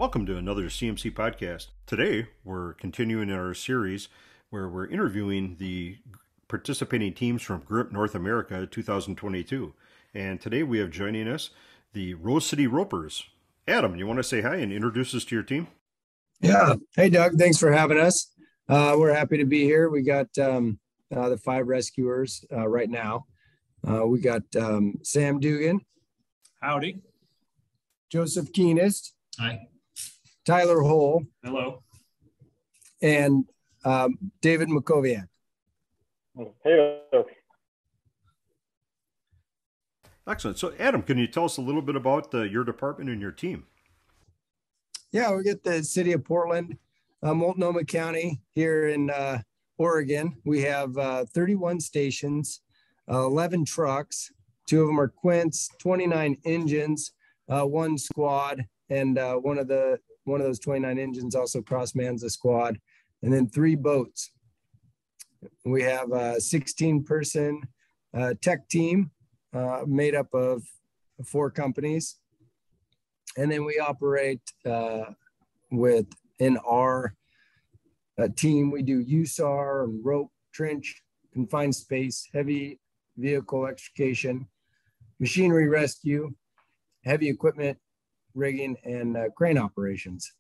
Welcome to another CMC podcast. Today, we're continuing our series where we're interviewing the participating teams from GRIMP North America 2022. And today we have joining us the Rose City Ropers. Adam, you want to say hi and introduce us to your team? Yeah. Hey, Doug. Thanks for having us. We're happy to be here. We got the 5 rescuers right now. We got Sam Dougan. Howdy. Josef Kuehnast. Hi. Tyler Hohl. Hello. And David Mackovjak. Hey. Excellent. So, Adam, can you tell us a little bit about your department and your team? Yeah, we get the city of Portland, Multnomah County here in Oregon. We have 31 stations, 11 trucks. 2 of them are quints, 29 engines, 1 squad, and one of those 29 engines also cross-mans the squad, and then 3 boats. We have a 16-person tech team made up of 4 companies. And then we operate in our team, we do USAR and rope, trench, confined space, heavy vehicle extrication, machinery rescue, heavy equipment, rigging, and crane operations.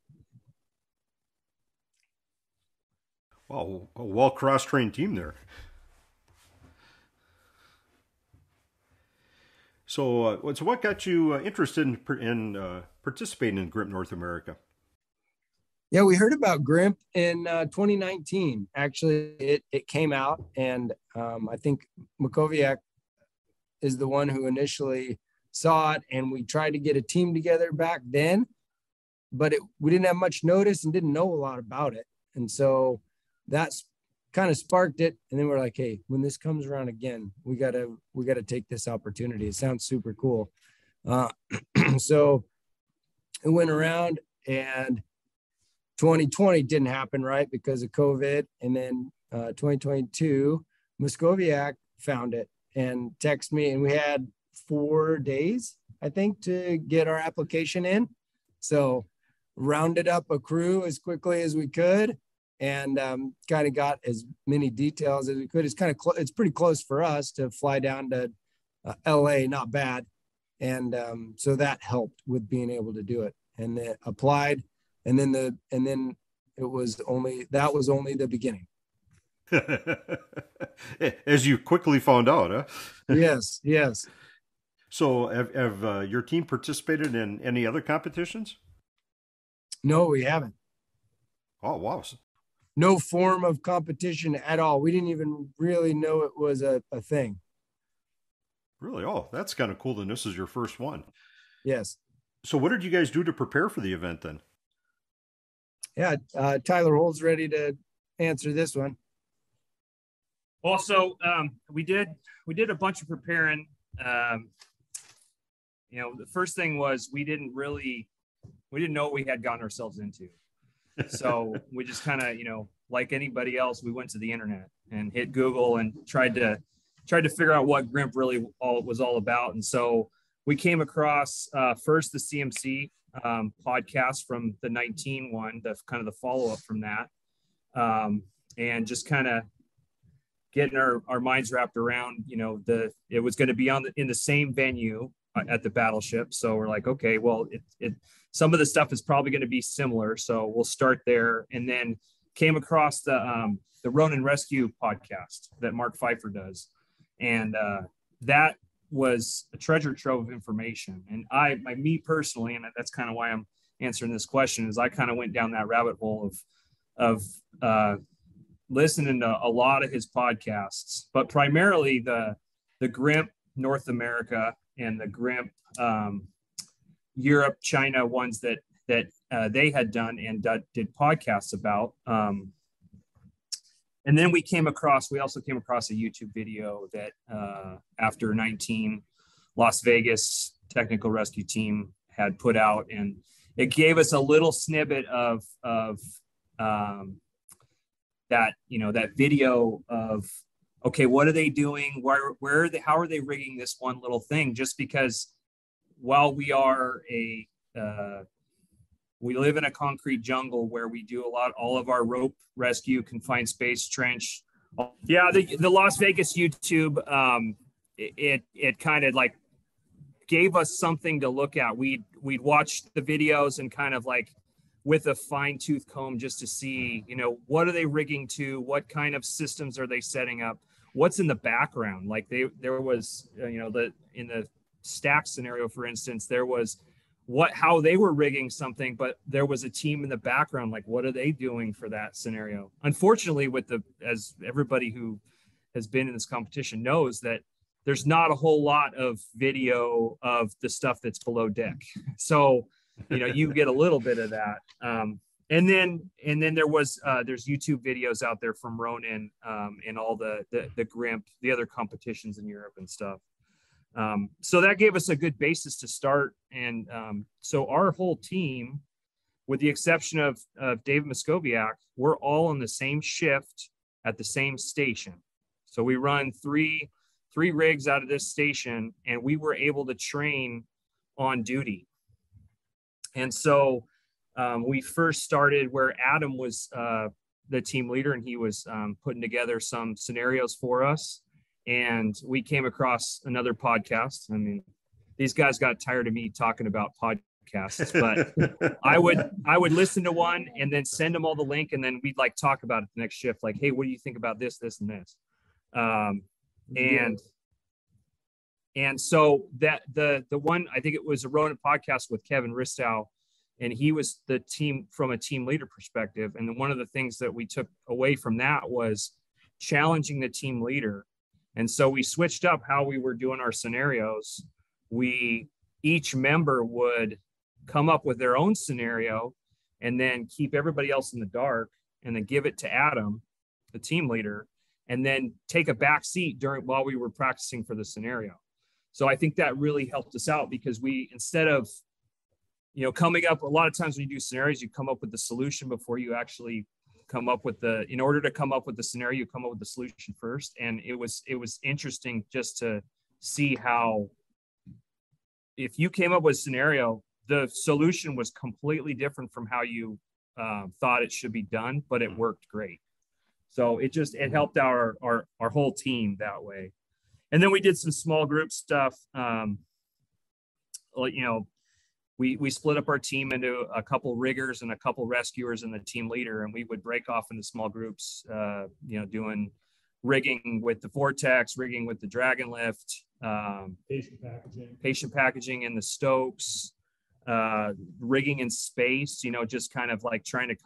Wow, a well cross-trained team there. So what got you interested in participating in GRIMP North America? Yeah, we heard about GRIMP in 2019. Actually, it came out, and I think Mackovjak is the one who initially saw it, and we tried to get a team together back then, but we didn't have much notice and didn't know a lot about it. And so that's kind of sparked it. And then we're like, hey, when this comes around again, we gotta take this opportunity. It sounds super cool. So it went around, and 2020 didn't happen, right, because of COVID. And then 2022, Mackovjak found it and texted me, and we had 4 days, I think, to get our application in. So rounded up a crew as quickly as we could, and kind of got as many details as we could. It's kind of it's pretty close for us to fly down to LA, not bad. And so that helped with being able to do it. And then applied, and then that was only the beginning. As you quickly found out, huh? Yes. So have your team participated in any other competitions? No, we haven't. Oh, wow. No form of competition at all. We didn't even really know it was a thing. Really? Oh, that's kind of cool. Then this is your first one. Yes. So what did you guys do to prepare for the event then? Yeah, Tyler Hohl's ready to answer this one. Well, so we did a bunch of preparing. The first thing was we didn't know what we had gotten ourselves into. So we just kind of, like anybody else, we went to the internet and hit Google and tried to figure out what GRIMP really was all about. And so we came across first the CMC podcast from the 19 one, the kind of the follow-up from that, and just kind of getting our minds wrapped around, it was going to be in the same venue at the battleship. So we're like, okay, well, some of the stuff is probably going to be similar. So we'll start there. And then came across the Ronin Rescue podcast that Mark Pfeiffer does. And that was a treasure trove of information. And me personally, and that's kind of why I'm answering this question, is I kind of went down that rabbit hole of listening to a lot of his podcasts, but primarily the GRIMP North America and the GRIMP Europe, China ones that they had done and did podcasts about. And then we also came across a YouTube video that after 19 Las Vegas technical rescue team had put out, and it gave us a little snippet of that video of, okay, what are they doing? Where are they? How are they rigging this one little thing? Just because while we are a We live in a concrete jungle where we do all of our rope rescue, confined space, trench. Yeah, the Las Vegas YouTube, it kind of like gave us something to look at. We'd watch the videos and kind of like with a fine tooth comb just to see, what are they rigging to? What kind of systems are they setting up? What's in the background? Like there was, in the stack scenario, for instance, there was how they were rigging something, but there was a team in the background. Like, what are they doing for that scenario? Unfortunately, as everybody who has been in this competition knows, that there's not a whole lot of video of the stuff that's below deck. So, you get a little bit of that. And then there's YouTube videos out there from Ronin and all the GRIMP, the other competitions in Europe and stuff. So that gave us a good basis to start. And so our whole team, with the exception of David Mackovjak, we're all on the same shift at the same station. So we run three rigs out of this station, and we were able to train on duty. And so we first started where Adam was the team leader, and he was putting together some scenarios for us. And we came across another podcast. I mean, these guys got tired of me talking about podcasts, but I would listen to one and then send them all the link, and then we'd like talk about it the next shift. Like, hey, what do you think about this, this, and this? And so that the one, I think it was a Ronin podcast with Kevin Ristow, and he was the team from a team leader perspective. And one of the things that we took away from that was challenging the team leader. And so we switched up how we were doing our scenarios. Each member would come up with their own scenario and then keep everybody else in the dark, and then give it to Adam, the team leader, and then take a back seat while we were practicing for the scenario. So I think that really helped us out, because instead of, coming up, a lot of times when you do scenarios, you come up with the solution before you actually come up with in order to come up with the scenario, you come up with the solution first. And it was interesting just to see how, if you came up with a scenario, the solution was completely different from how you thought it should be done, but it worked great. So it helped our whole team that way. And then we did some small group stuff. We split up our team into a couple riggers and a couple rescuers and the team leader, and we would break off into small groups, doing rigging with the Vortex, rigging with the Dragon Lift, patient packaging in the Stokes, rigging in space, just kind of like trying to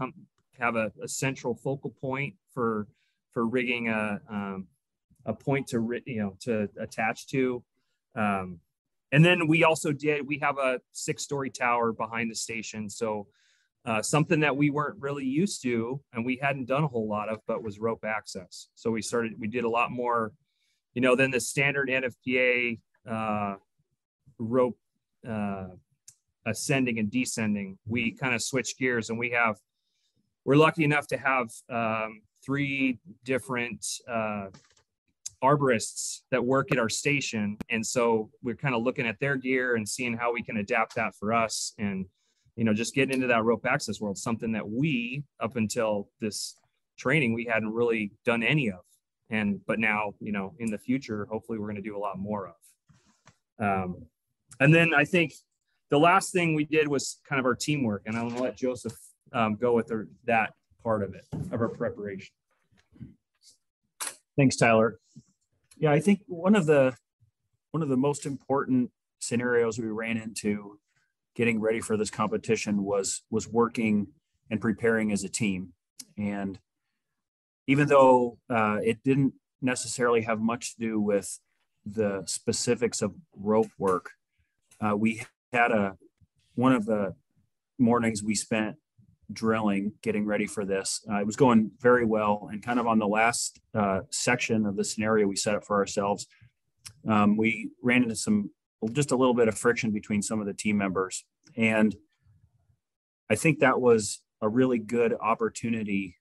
have a central focal point for rigging a point to attach to. And then we have a 6-story tower behind the station. So something that we weren't really used to and we hadn't done a whole lot of, but was rope access. So we did a lot more, than the standard NFPA rope ascending and descending. We kind of switched gears, and we're lucky enough to have 3 different arborists that work at our station. And so we're kind of looking at their gear and seeing how we can adapt that for us, and, just getting into that rope access world, something that we, up until this training, we hadn't really done any of. But now, in the future, hopefully we're going to do a lot more of. And then I think the last thing we did was kind of our teamwork, and I'm going to let Joseph go with that part of it, of our preparation. Thanks, Tyler. Yeah, I think one of the most important scenarios we ran into getting ready for this competition was working and preparing as a team. And even though it didn't necessarily have much to do with the specifics of rope work, we had one of the mornings we spent drilling, getting ready for this. It was going very well, and kind of on the last section of the scenario we set up for ourselves, we ran into just a little bit of friction between some of the team members. And I think that was a really good opportunity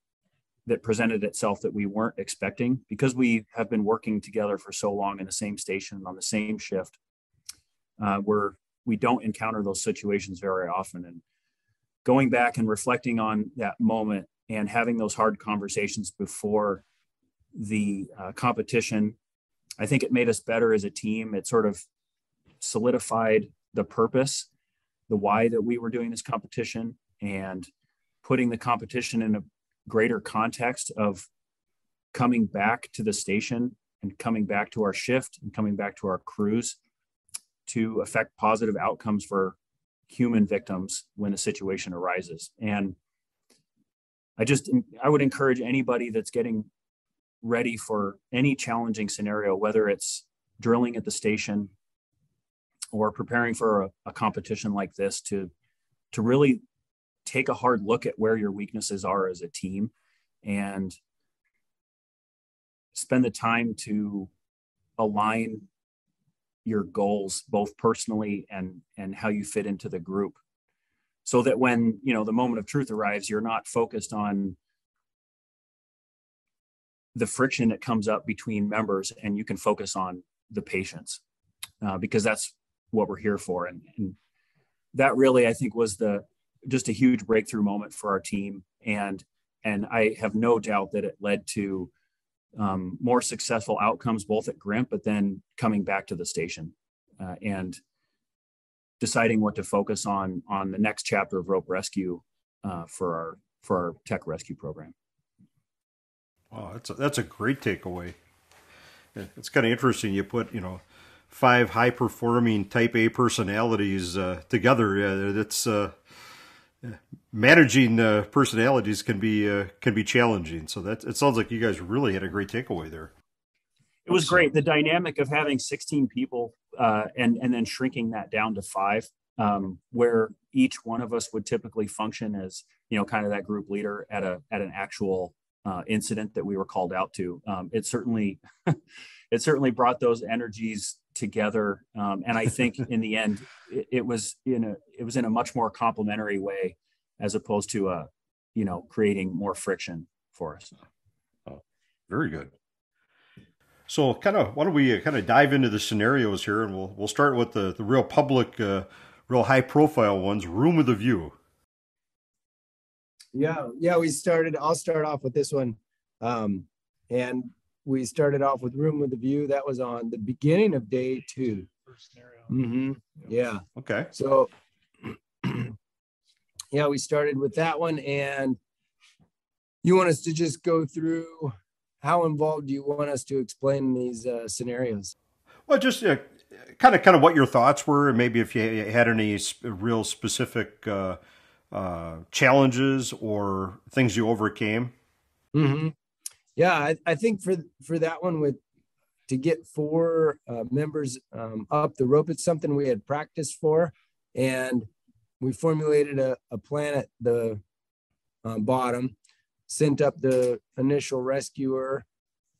that presented itself that we weren't expecting, because we have been working together for so long in the same station on the same shift, where we don't encounter those situations very often. And going back and reflecting on that moment and having those hard conversations before the competition, I think it made us better as a team. It sort of solidified the purpose, the why that we were doing this competition, and putting the competition in a greater context of coming back to the station and coming back to our shift and coming back to our crews to affect positive outcomes for human victims when a situation arises. And I would encourage anybody that's getting ready for any challenging scenario, whether it's drilling at the station or preparing for a competition like this, to really take a hard look at where your weaknesses are as a team and spend the time to align your goals, both personally and how you fit into the group, so that when, the moment of truth arrives, you're not focused on the friction that comes up between members, and you can focus on the patients, because that's what we're here for. And that really, I think, was just a huge breakthrough moment for our team. And I have no doubt that it led to more successful outcomes, both at GRIMP, but then coming back to the station and deciding what to focus on the next chapter of rope rescue for our tech rescue program. Wow, that's a great takeaway. It's kind of interesting. You put 5 high performing Type A personalities together. It's managing personalities can be challenging. So it sounds like you guys really had a great takeaway there. It was great. The dynamic of having 16 people and then shrinking that down to 5, where each one of us would typically function as, kind of that group leader at an actual incident that we were called out to. It certainly brought those energies together. And I think in the end, it was in a much more complementary way, as opposed to creating more friction for us. Oh, very good. So why don't we kind of dive into the scenarios here, and we'll start with the real public, real high profile ones. Room with a view. Yeah. I'll start off with this one. And we started off with room with a view. That was on the beginning of day 2. First scenario. Mm-hmm. Yeah. Okay. So, yeah, we started with that one. And you want us to just go through how involved do you want us to explain these scenarios? Well, just kind of what your thoughts were, and maybe if you had any real specific challenges or things you overcame. Mm-hmm. Yeah, I think for that one, to get 4 members up the rope, it's something we had practiced for, and we formulated a plan at the bottom, sent up the initial rescuer,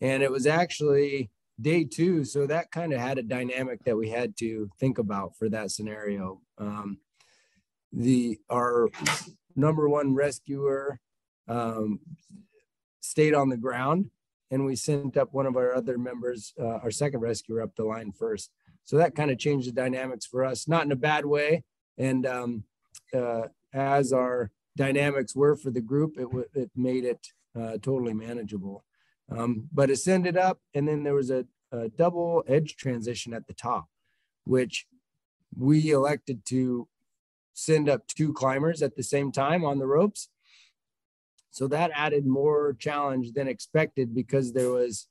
and it was actually day 2, so that kind of had a dynamic that we had to think about for that scenario. Our number 1 rescuer stayed on the ground, and we sent up one of our other members, our second rescuer, up the line first. So that kind of changed the dynamics for us, not in a bad way. And as our dynamics were for the group, it made it totally manageable. But ascended up, and then there was a double edge transition at the top, which we elected to send up 2 climbers at the same time on the ropes. So that added more challenge than expected, because the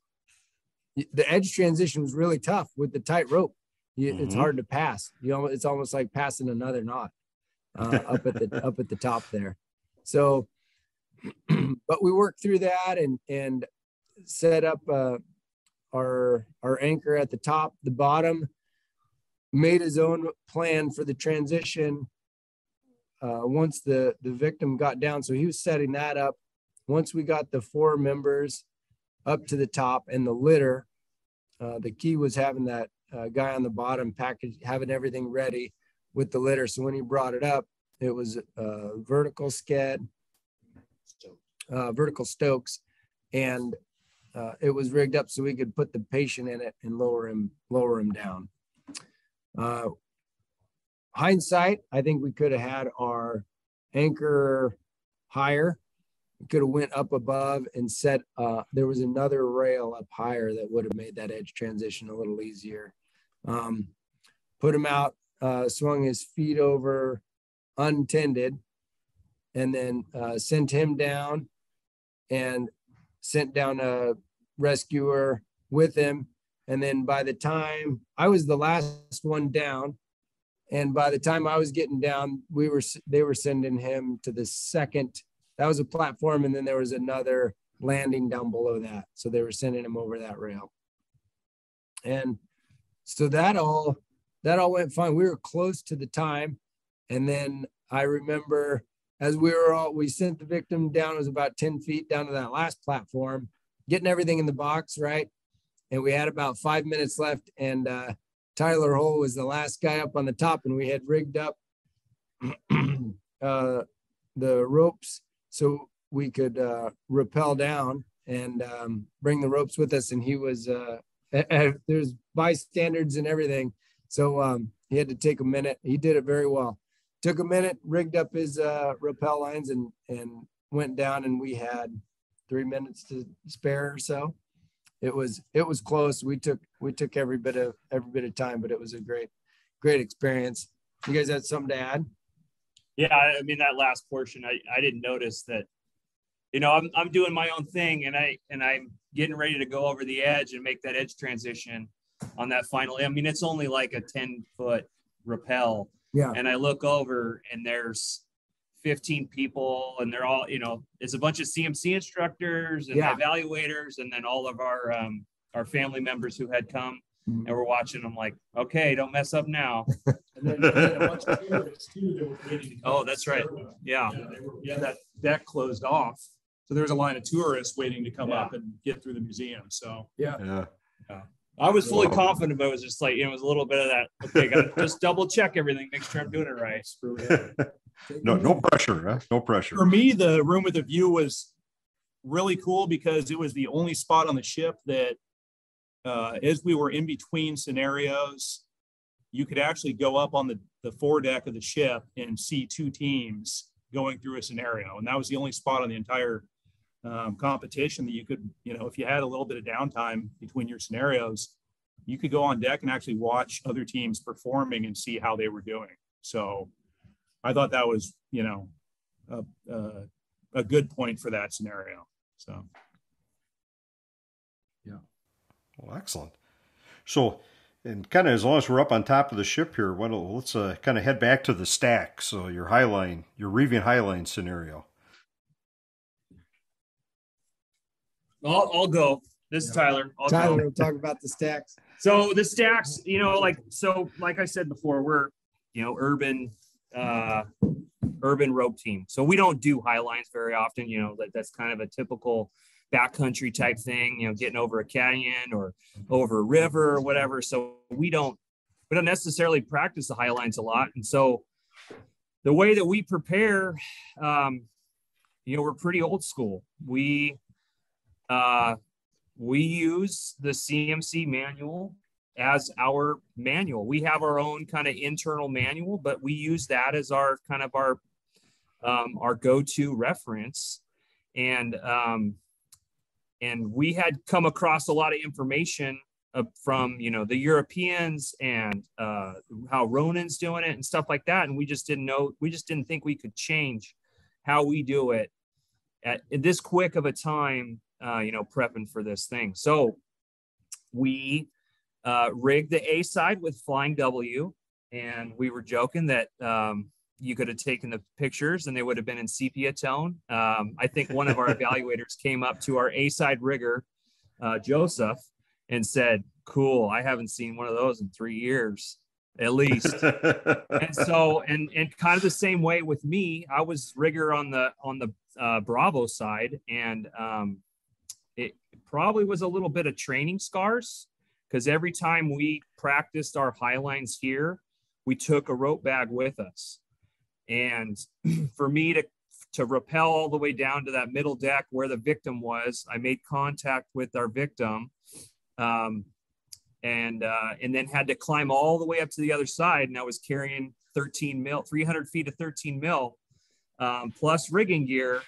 edge transition was really tough with the tight rope. It's hard to pass. It's almost like passing another knot up at the top there. So, but we worked through that and set up our anchor at the top. The bottom made his own plan for the transition once the victim got down. So he was setting that up. Once we got the 4 members up to the top and the litter, the key was having that guy on the bottom having everything ready with the litter. So when he brought it up, it was vertical stokes, and it was rigged up so we could put the patient in it and lower him down. Hindsight, I think we could have had our anchor higher. We could have went up above and set, there was another rail up higher that would have made that edge transition a little easier. Put him out, swung his feet over untended, and then sent him down and sent down a rescuer with him. And then by the time I was the last one down, and by the time I was getting down, they were sending him to the second. That was a platform, and then there was another landing down below that. So they were sending him over that rail. And so that all went fine. We were close to the time. And then I remember as we sent the victim down, it was about 10 feet down to that last platform, getting everything in the box, right? And we had about 5 minutes left, and Tyler Hohl was the last guy up on the top, and we had rigged up the ropes so we could rappel down and bring the ropes with us. And he was, there's bystanders and everything. So he had to take a minute. He did it very well. Took a minute, rigged up his rappel lines and went down, and we had 3 minutes to spare or so. It was close. We took every bit of time, but it was a great experience. You guys had something to add? Yeah, I mean, that last portion, I didn't notice that. You know, I'm doing my own thing, and I'm getting ready to go over the edge and make that edge transition on that final. I mean, it's only like a 10-foot rappel. Yeah. And I look over, and there's 15 people, and they're all, you know, it's a bunch of CMC instructors and evaluators, and then all of our family members who had come, and we're watching them like, okay, don't mess up now. And then a bunch of tourists too that were waiting to come. Oh, that's right. Yeah. That deck closed off, so there was a line of tourists waiting to come up and get through the museum. So yeah. I was fully confident, but it was just like, you know, it was a little bit of that. Okay, got to just double check everything, make sure I'm doing it right. No pressure, huh? No pressure. For me, the room with a view was really cool because it was the only spot on the ship that, as we were in between scenarios, you could actually go up on the foredeck of the ship and see two teams going through a scenario. And that was the only spot on the entire competition that you could, you know, if you had a little bit of downtime between your scenarios, you could go on deck and actually watch other teams performing and see how they were doing. So I thought that was, you know, a good point for that scenario. So. Yeah. Well, excellent. So, and kind of as long as we're up on top of the ship here, let's kind of head back to the stack. So your reeving highline scenario. I'll go. This is Tyler. Tyler will talk about the stacks. So the stacks, you know, like I said before, we're, you know, urban rope team. So we don't do high lines very often. You know, that's kind of a typical backcountry type thing, you know, getting over a canyon or over a river or whatever. So we don't necessarily practice the high lines a lot. And so the way that we prepare, you know, we're pretty old school. We use the CMC manual as our manual. We have our own kind of internal manual, but we use that as our kind of our go-to reference. And we had come across a lot of information from, you know, the Europeans and how Ronan's doing it and stuff like that. And we just didn't think we could change how we do it at this quick of a time, you know, prepping for this thing. So we rigged the A side with Flying W, and we were joking that you could have taken the pictures and they would have been in sepia tone. I think one of our evaluators came up to our A side rigger, Josef, and said, "Cool, I haven't seen one of those in 3 years at least." And so, and kind of the same way with me, I was rigger on the Bravo side, and it probably was a little bit of training scars, because every time we practiced our high lines here, we took a rope bag with us. And for me to rappel all the way down to that middle deck where the victim was, I made contact with our victim, and then had to climb all the way up to the other side. And I was carrying 300 feet of 13 mil. plus rigging gear.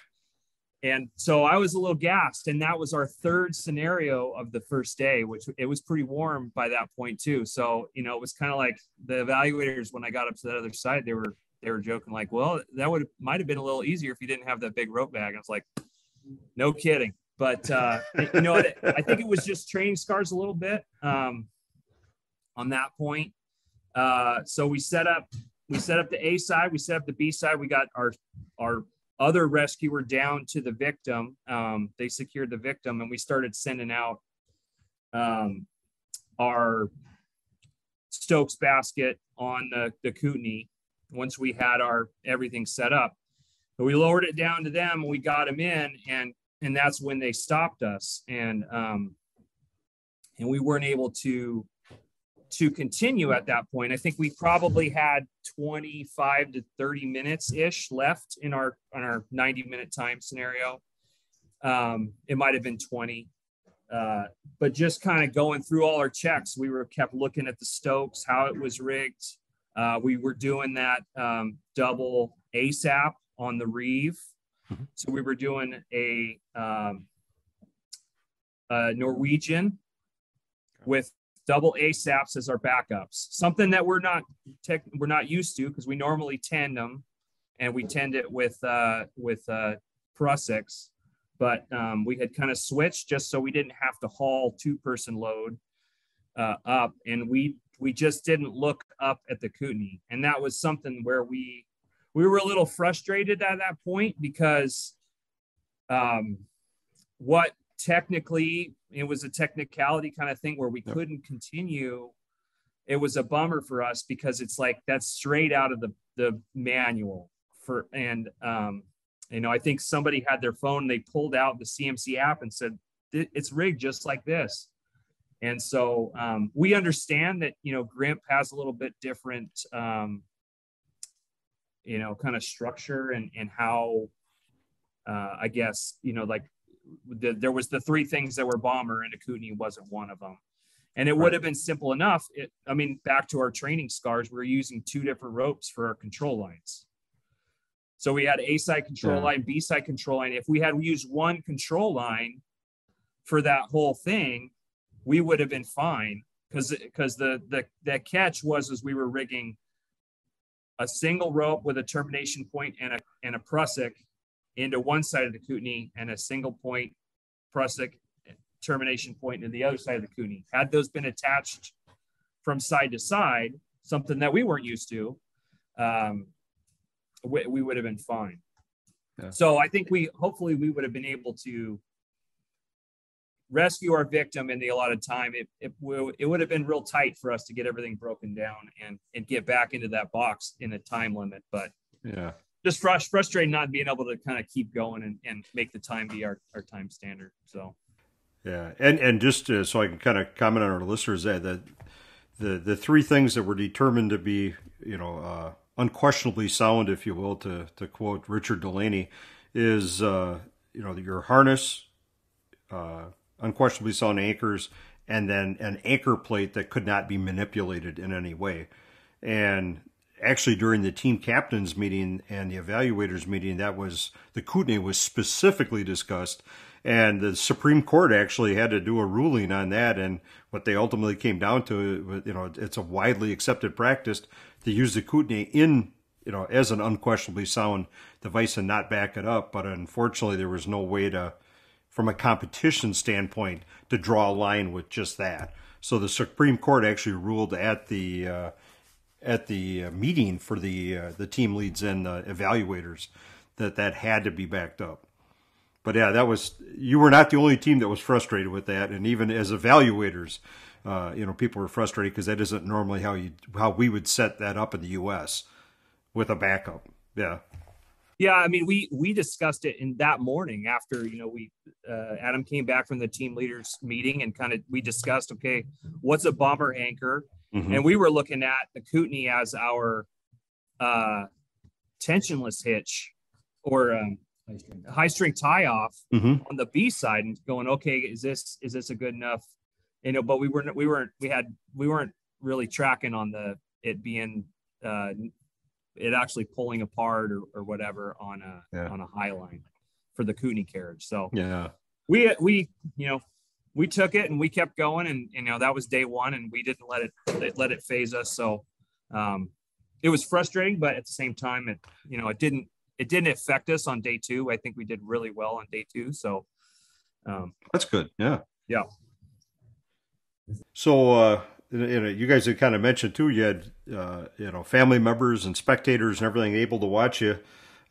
And so I was a little gassed, and that was our third scenario of the first day, which it was pretty warm by that point too. So, you know, it was kind of like the evaluators, when I got up to that other side, they were joking like, well, that might have been a little easier if you didn't have that big rope bag. I was like, no kidding. But, you know, I think it was just training scars a little bit on that point. So we set up the A side, we set up the B side. We got our other rescuer down to the victim. They secured the victim, and we started sending out our Stokes basket on the Kootenai once we had everything set up. But we lowered it down to them, and we got them in, and that's when they stopped us, and we weren't able to continue at that point. I think we probably had 25 to 30 minutes ish left in our 90-minute time scenario. It might've been 20, but just kind of going through all our checks, we kept looking at the Stokes, how it was rigged. We were doing that double ASAP on the Reeve. So we were doing a Norwegian with double ASAPs as our backups, something that we're not used to, because we normally tandem, and we tend it with Prussics, but we had kind of switched just so we didn't have to haul 2-person load up, and we just didn't look up at the Kootenai, and that was something where we were a little frustrated at that point, because what technically, it was a technicality kind of thing where we couldn't continue. It was a bummer for us, because it's like, that's straight out of the manual and you know, I think somebody had their phone, they pulled out the CMC app and said, it's rigged just like this. And so we understand that, you know, GRIMP has a little bit different, you know, kind of structure and how, I guess, you know, like, there was the 3 things that were bomber, and a Kootenai wasn't one of them. And it would have been simple enough. I mean, back to our training scars, we were using 2 different ropes for our control lines. So we had A side control line, B side control line. If we had used one control line for that whole thing, we would have been fine, because the catch was, as we were rigging a single rope with a termination point and a Prussic into one side of the Kootenai, and a single point Prussic termination point into the other side of the Kootenai. Had those been attached from side to side, something that we weren't used to, we would have been fine. Yeah. So I think hopefully we would have been able to rescue our victim in the allotted time. It would have been real tight for us to get everything broken down and get back into that box in a time limit. But yeah, just frustrating not being able to kind of keep going and make the time be our time standard. So, yeah. And just so I can kind of comment on our listeners, that the 3 things that were determined to be, you know, unquestionably sound, if you will, to quote Richard Delaney, is, you know, your harness, unquestionably sound anchors, and then an anchor plate that could not be manipulated in any way. And actually, during the team captains meeting and the evaluators meeting, the Kootenai was specifically discussed, and the Supreme Court actually had to do a ruling on that. And what they ultimately came down to, you know, it's a widely accepted practice to use the Kootenai in, you know, as an unquestionably sound device and not back it up. But unfortunately, there was no way to, from a competition standpoint, to draw a line with just that. So the Supreme Court actually ruled at the meeting for the team leads and the evaluators that had to be backed up. But yeah, you were not the only team that was frustrated with that, and even as evaluators, you know, people were frustrated, because that isn't normally how we would set that up in the U.S. with a backup. Yeah. Yeah, I mean, we discussed it in that morning after, you know, Adam came back from the team leaders meeting, and we discussed, okay, what's a bomber anchor? Mm-hmm. And we were looking at the Kootenai as our tensionless hitch, or high string tie off on the B side, and going, okay, is this a good enough, you know? But we weren't really tracking on it being it actually pulling apart or whatever on a high line for the Kootenai carriage. So yeah, we we took it and we kept going, and that was day one, and we didn't let it phase us. So it was frustrating, but at the same time, it didn't affect us on day two. I think we did really well on day two. So that's good. Yeah. Yeah. So, you guys had kind of mentioned too, you had, family members and spectators and everything able to watch you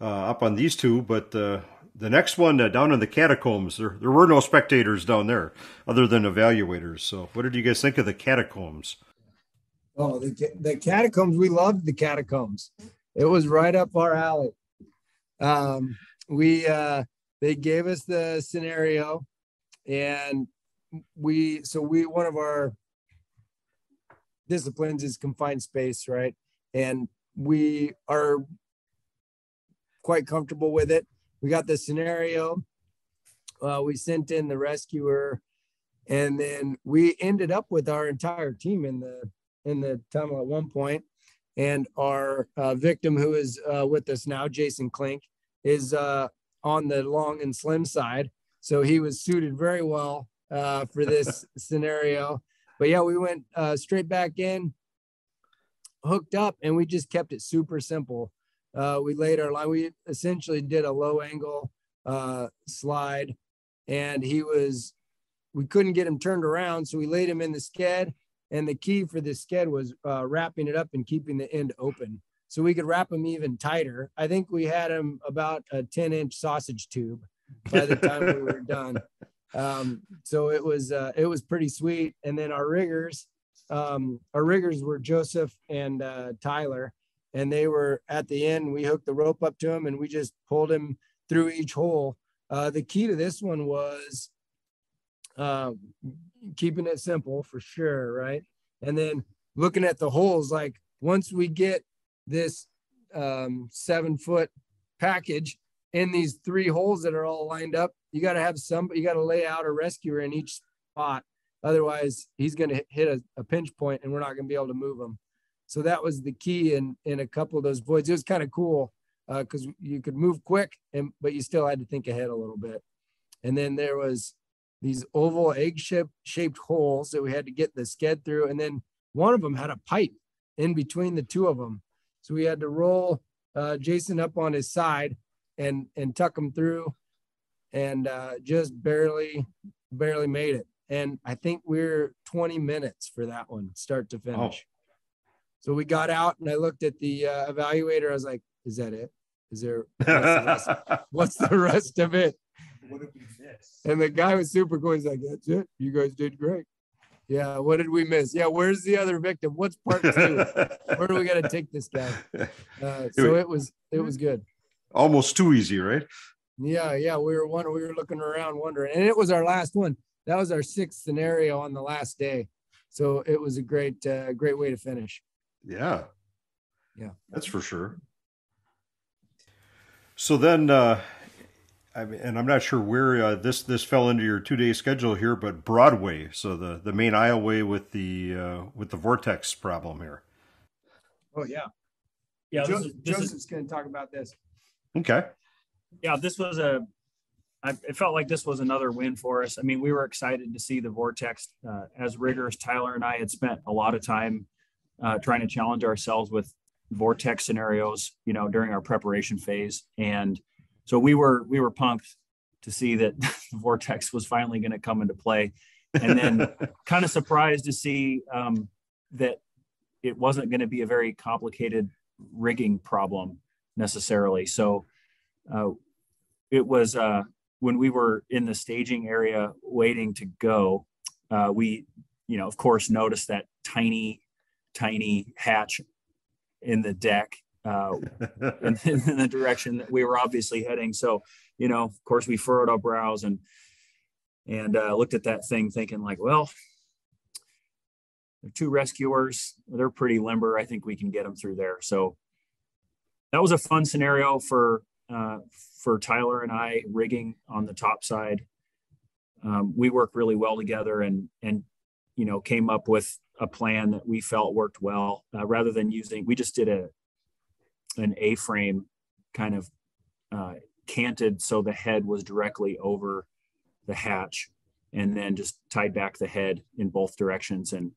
up on these two, but the next one down in the catacombs, there were no spectators down there other than evaluators. So what did you guys think of the catacombs? Oh, the catacombs, we loved the catacombs. It was right up our alley. They gave us the scenario, and one of our disciplines is confined space, right? And we are quite comfortable with it. We got the scenario. We sent in the rescuer, and then we ended up with our entire team in the tunnel at one point. And our victim, who is with us now, Jason Klink, is on the long and slim side. So he was suited very well for this scenario. But yeah, we went straight back in, hooked up, and we just kept it super simple. We laid our line. We essentially did a low angle slide, and we couldn't get him turned around. So we laid him in the sked, and the key for the sked was wrapping it up and keeping the end open so we could wrap him even tighter. I think we had him about a 10-inch sausage tube by the time we were done. So it was pretty sweet. And then our riggers were Josef and Tyler, and they were at the end. We hooked the rope up to him, and we just pulled him through each hole. The key to this one was keeping it simple for sure, right? And then looking at the holes, like once we get this 7-foot package in these 3 holes that are all lined up, you got to lay out a rescuer in each spot. Otherwise, he's going to hit a pinch point, and we're not going to be able to move him. So that was the key in a couple of those voids. It was kind of cool because you could move quick, but you still had to think ahead a little bit. And then there was these oval egg-shaped holes that we had to get the sked through. And then one of them had a pipe in between the 2 of them. So we had to roll Jason up on his side and tuck him through, and just barely made it. And I think we're 20 minutes for that one, start to finish. Oh. So we got out, and I looked at the evaluator. I was like, is that it? What's the rest of it? What did we miss? And the guy was super cool. He's like, that's it. You guys did great. Yeah. What did we miss? Yeah. Where's the other victim? What's part 2? Where do we got to take this guy? So it was good. Almost too easy, right? Yeah. We were looking around wondering, and it was our last one. That was our 6th scenario on the last day. So it was a great way to finish. Yeah. That's for sure. So then, and I'm not sure where this fell into your 2-day schedule here, but Broadway, so the main aisleway with the vortex problem here. Oh yeah. Joseph's going to talk about this. Okay. Yeah, it felt like this was another win for us. I mean, we were excited to see the vortex. As riggers, Tyler and I had spent a lot of time trying to challenge ourselves with vortex scenarios, during our preparation phase. And so we were pumped to see that the vortex was finally going to come into play, and then kind of surprised to see that it wasn't going to be a very complicated rigging problem necessarily. So it was when we were in the staging area waiting to go, we, of course, noticed that tiny hatch in the deck in the direction that we were obviously heading. So, of course, we furrowed our brows and looked at that thing thinking like, well, they're 2 rescuers. They're pretty limber. I think we can get them through there. So that was a fun scenario for Tyler and I, rigging on the top side. We worked really well together and came up with a plan that we felt worked well, rather than we just did an A-frame kind of canted so the head was directly over the hatch, and then just tied back the head in both directions. And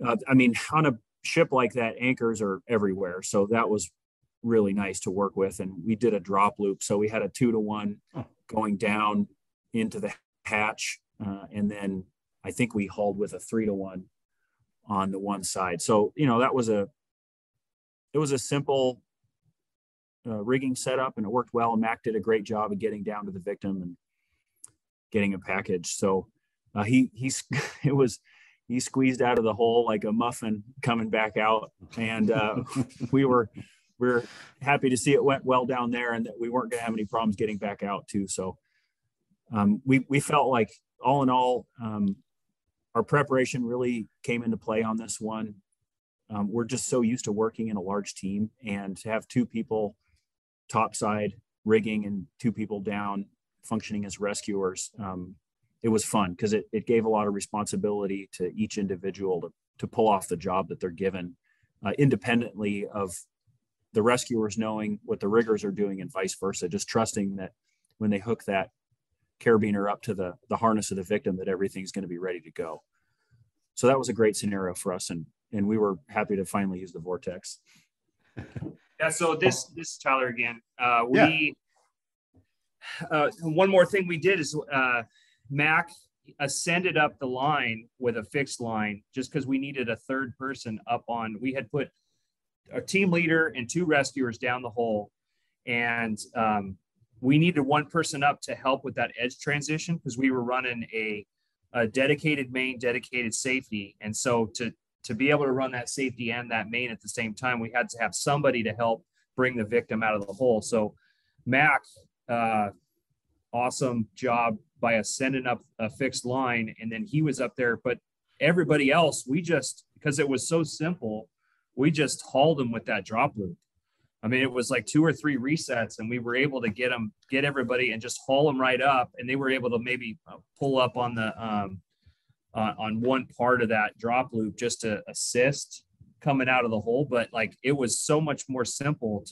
I mean, on a ship like that, anchors are everywhere, so that was really nice to work with. And we did a drop loop, so we had a 2-to-1 going down into the hatch, and then I think we hauled with a 3-to-1 on the one side. So that was it was a simple rigging setup, and it worked well. And Mac did a great job of getting down to the victim and getting a package. So he squeezed out of the hole like a muffin coming back out, and we're happy to see it went well down there, and that we weren't going to have any problems getting back out too. So we felt like, all in all, our preparation really came into play on this one. We're just so used to working in a large team, and to have 2 people topside rigging and 2 people down functioning as rescuers, it was fun because it gave a lot of responsibility to each individual to pull off the job that they're given, independently of the rescuers knowing what the riggers are doing, and vice versa, just trusting that when they hook that carabiner up to the harness of the victim, that everything's going to be ready to go. So that was a great scenario for us, and we were happy to finally use the Vortex. Yeah. So this is Tyler again. One more thing we did is Mac ascended up the line with a fixed line, just because we needed a third person up on. We had put a team leader and 2 rescuers down the hole, and we needed one person up to help with that edge transition, because we were running a dedicated main, dedicated safety. And so to be able to run that safety and that main at the same time, we had to have somebody to help bring the victim out of the hole. So Mac, awesome job by ascending up a fixed line, and then he was up there. But everybody else, because it was so simple, we just hauled them with that drop loop. I mean, it was like 2 or 3 resets, and we were able to get everybody and just haul them right up. And they were able to maybe pull up on the on one part of that drop loop just to assist coming out of the hole. But like, it was so much more simple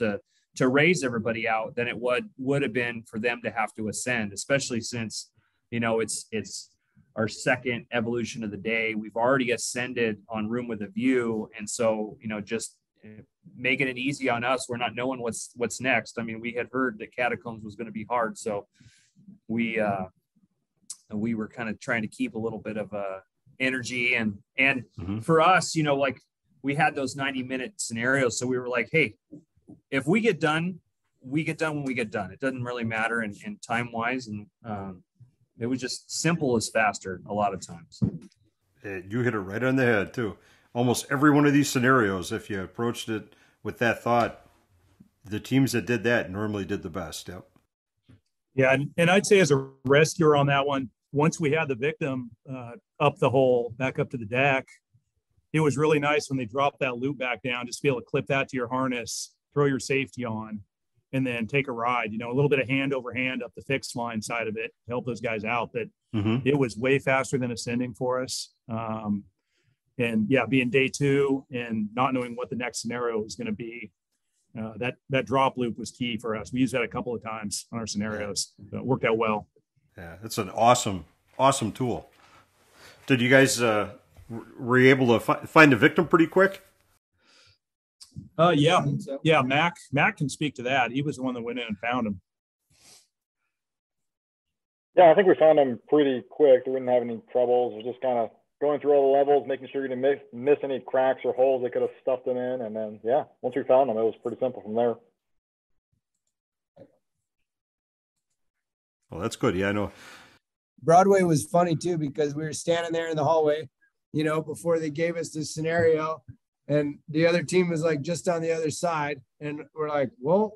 to raise everybody out than it would have been for them to have to ascend, especially since, it's our second evolution of the day. We've already ascended on Room with a View. And so, just making it easy on us. We're not knowing what's next. I mean, we had heard that Catacombs was going to be hard. So we were kind of trying to keep a little bit of energy and for us, like, we had those 90-minute scenarios. So we were like, hey, if we get done, we get done when we get done. It doesn't really matter in time wise. And it was just simple as faster a lot of times. You hit it right on the head too. Almost every one of these scenarios, if you approached it with that thought, the teams that did that normally did the best. Yep. Yeah. And I'd say, as a rescuer on that one, once we had the victim up the hole, back up to the deck, it was really nice when they dropped that loop back down, just to be able to clip that to your harness, throw your safety on, and then take a ride, a little bit of hand over hand up the fixed line side of it, help those guys out. But it was way faster than ascending for us. And yeah, being day 2 and not knowing what the next scenario was going to be, that drop loop was key for us. We used that a couple of times on our scenarios. So it worked out well. Yeah, it's an awesome tool. Did you guys were you able to find the victim pretty quick? Yeah. Yeah. Mac can speak to that. He was the one that went in and found him. Yeah, I think we found him pretty quick. We didn't have any troubles. It was just kind of going through all the levels, making sure you didn't miss any cracks or holes they could have stuffed him in. And then, yeah, once we found him, it was pretty simple from there. Well, that's good. Yeah, I know. Broadway was funny too, because we were standing there in the hallway, before they gave us this scenario, and the other team was like just on the other side. And we're like, well,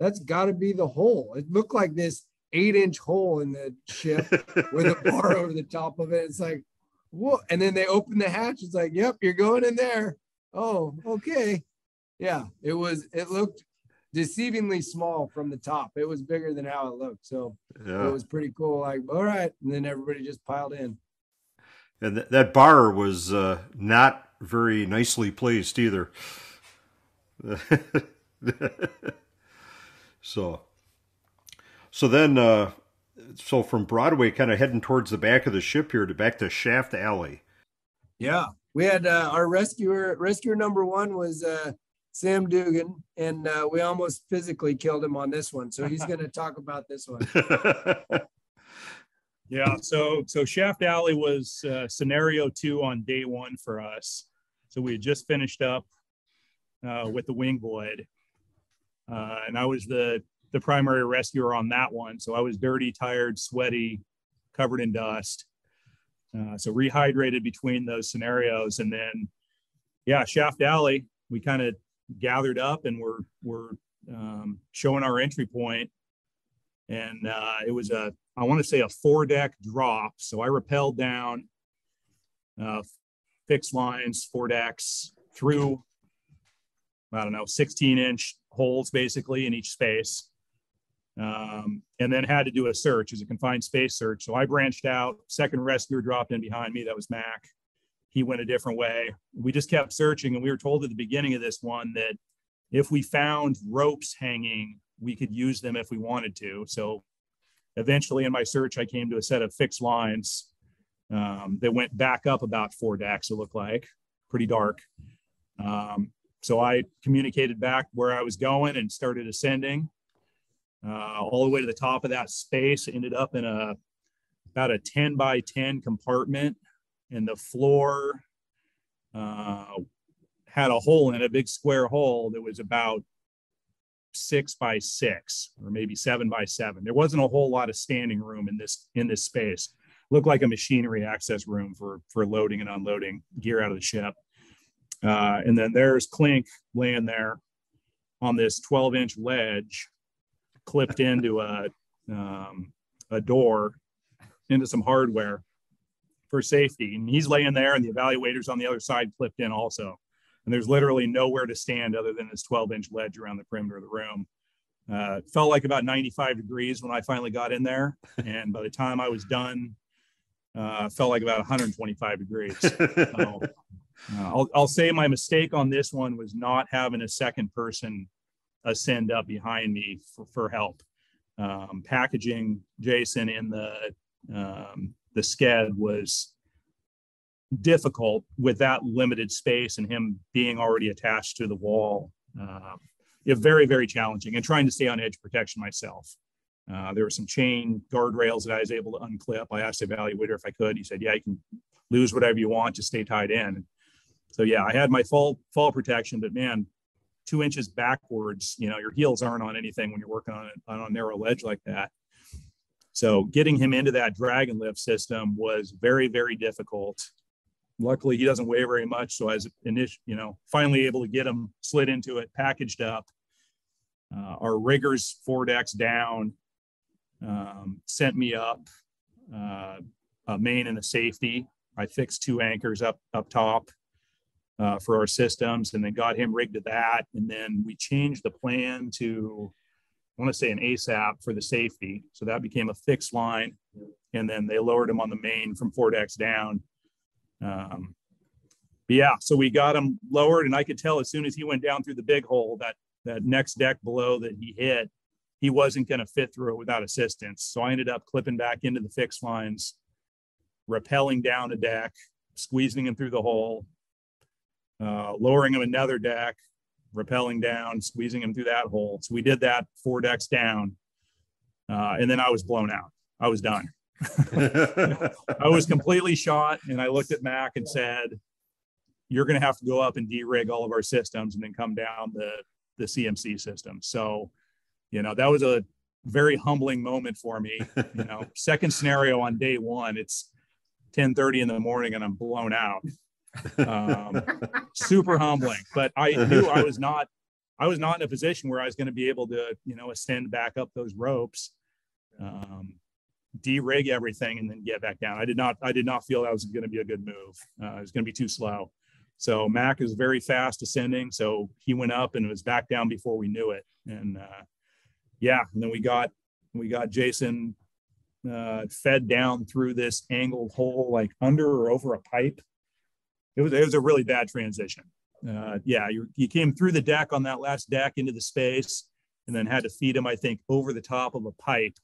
that's got to be the hole. It looked like this 8-inch hole in the ship with a bar over the top of it. It's like, whoa. And then they open the hatch. It's like, yep, you're going in there. Oh, okay. Yeah, it looked deceivingly small from the top. It was bigger than how it looked. So yeah. It was pretty cool. Like, all right. And then everybody just piled in. And that bar was not very nicely placed either. So, so from Broadway, kind of heading towards the back of the ship here to back to Shaft Alley. Yeah, we had our rescuer number one was Sam Dougan, and we almost physically killed him on this one. So he's going to talk about this one. Yeah, so Shaft Alley was scenario 2 on day 1 for us. So we had just finished up with the wing void, and I was the primary rescuer on that one. So I was dirty, tired, sweaty, covered in dust. So rehydrated between those scenarios, and then Shaft Alley, we kind of gathered up and we're showing our entry point, and it was I want to say a 4-deck drop. So I rappelled down, fixed lines, 4 decks through, 16-inch holes basically in each space. And then had to do a search as a confined space search. So I branched out, second rescuer dropped in behind me. That was Mac. He went a different way. We just kept searching, and we were told at the beginning of this one that if we found ropes hanging, we could use them if we wanted to. So eventually in my search, I came to a set of fixed lines that went back up about 4 decks, it looked like, pretty dark. So I communicated back where I was going and started ascending all the way to the top of that space. Ended up in about a 10 by 10 compartment, and the floor had a hole in it, a big square hole that was about 6 by 6 or maybe 7 by 7. There wasn't a whole lot of standing room in this space. Looked like a machinery access room for loading and unloading gear out of the ship. And then there's Clink laying there on this 12-inch ledge, clipped into a door, into some hardware for safety. And he's laying there, and the evaluator's on the other side, clipped in also. And there's literally nowhere to stand other than this 12-inch ledge around the perimeter of the room. It felt like about 95 degrees when I finally got in there. And by the time I was done, felt like about 125 degrees. So, I'll say my mistake on this one was not having a second person ascend up behind me for help. Packaging Jason in the sked was difficult with that limited space and him being already attached to the wall. Very, very challenging, and trying to stay on edge protection myself. There were some chain guardrails that I was able to unclip. I asked the evaluator if I could. He said, yeah, you can lose whatever you want, just stay tied in. So yeah, I had my fall protection, but man, 2 inches backwards, your heels aren't on anything when you're working on a narrow ledge like that. So getting him into that dragon lift system was very, very difficult. Luckily, he doesn't weigh very much, so I was finally able to get him slid into it, packaged up. Our riggers 4 decks down sent me up a main and a safety. I fixed 2 anchors up top for our systems, and then got him rigged to that. And then we changed the plan to, I want to say, an ASAP for the safety. So that became a fixed line. And then they lowered him on the main from 4 decks down. So we got him lowered, and I could tell as soon as he went down through the big hole, that next deck below that he hit, he wasn't going to fit through it without assistance. So I ended up clipping back into the fixed lines, rappelling down a deck, squeezing him through the hole, lowering him another deck, rappelling down, squeezing him through that hole. So we did that 4 decks down, and then I was blown out. I was done. I was completely shot, and I looked at Mac and said, you're going to have to go up and de-rig all of our systems and then come down the CMC system. So, that was a very humbling moment for me. Second scenario on day 1, it's 10:30 in the morning and I'm blown out. Super humbling, but I knew I was not in a position where I was going to be able to, ascend back up those ropes, de-rig everything and then get back down. I did not feel that was going to be a good move. It was going to be too slow. So Mac is very fast ascending. So he went up and it was back down before we knew it. And and then we got Jason fed down through this angled hole, like under or over a pipe. It was a really bad transition. you came through the deck on that last deck into the space, and then had to feed them, I think, over the top of a pipe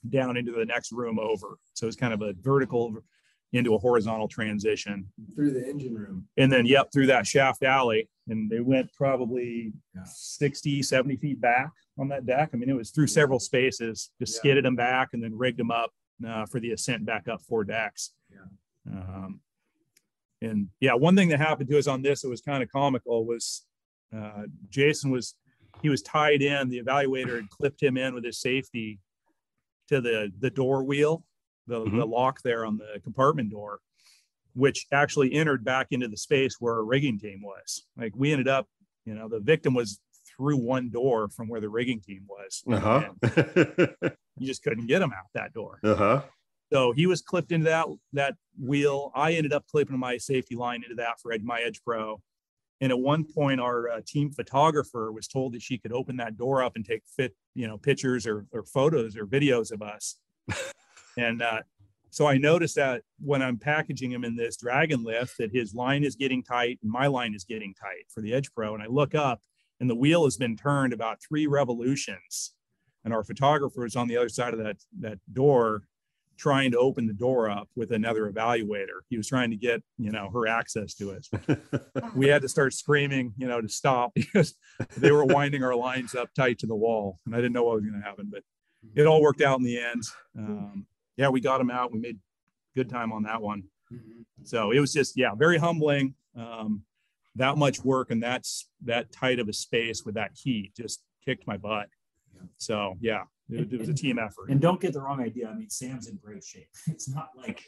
down into the next room over. So it's kind of a vertical into a horizontal transition through the engine room. And then, through that shaft alley. And they went probably 60, 70 feet back on that deck. I mean, it was through several spaces, just skidded them back and then rigged them up for the ascent back up 4 decks. One thing that happened to us on this that was kind of comical was Jason was tied in. The evaluator had clipped him in with his safety to the door wheel, the lock there on the compartment door, which actually entered back into the space where our rigging team was. Like, we ended up, the victim was through one door from where the rigging team was. You just couldn't get him out that door. So he was clipped into that wheel. I ended up clipping my safety line into that for my Edge Pro. And at one point, our team photographer was told that she could open that door up and take pictures or photos or videos of us. And so I noticed that when I'm packaging him in this Dragon lift, that his line is getting tight and my line is getting tight for the Edge Pro. And I look up and the wheel has been turned about 3 revolutions. And our photographer is on the other side of that door, trying to open the door up with another evaluator. He was trying to get, her access to it. We had to start screaming, to stop, because they were winding our lines up tight to the wall. And I didn't know what was going to happen, but it all worked out in the end. We got him out. We made good time on that one. So it was just, very humbling. That much work and that tight of a space with that heat just kicked my butt. So it was a team effort. And don't get the wrong idea. I mean, Sam's in great shape. It's not like,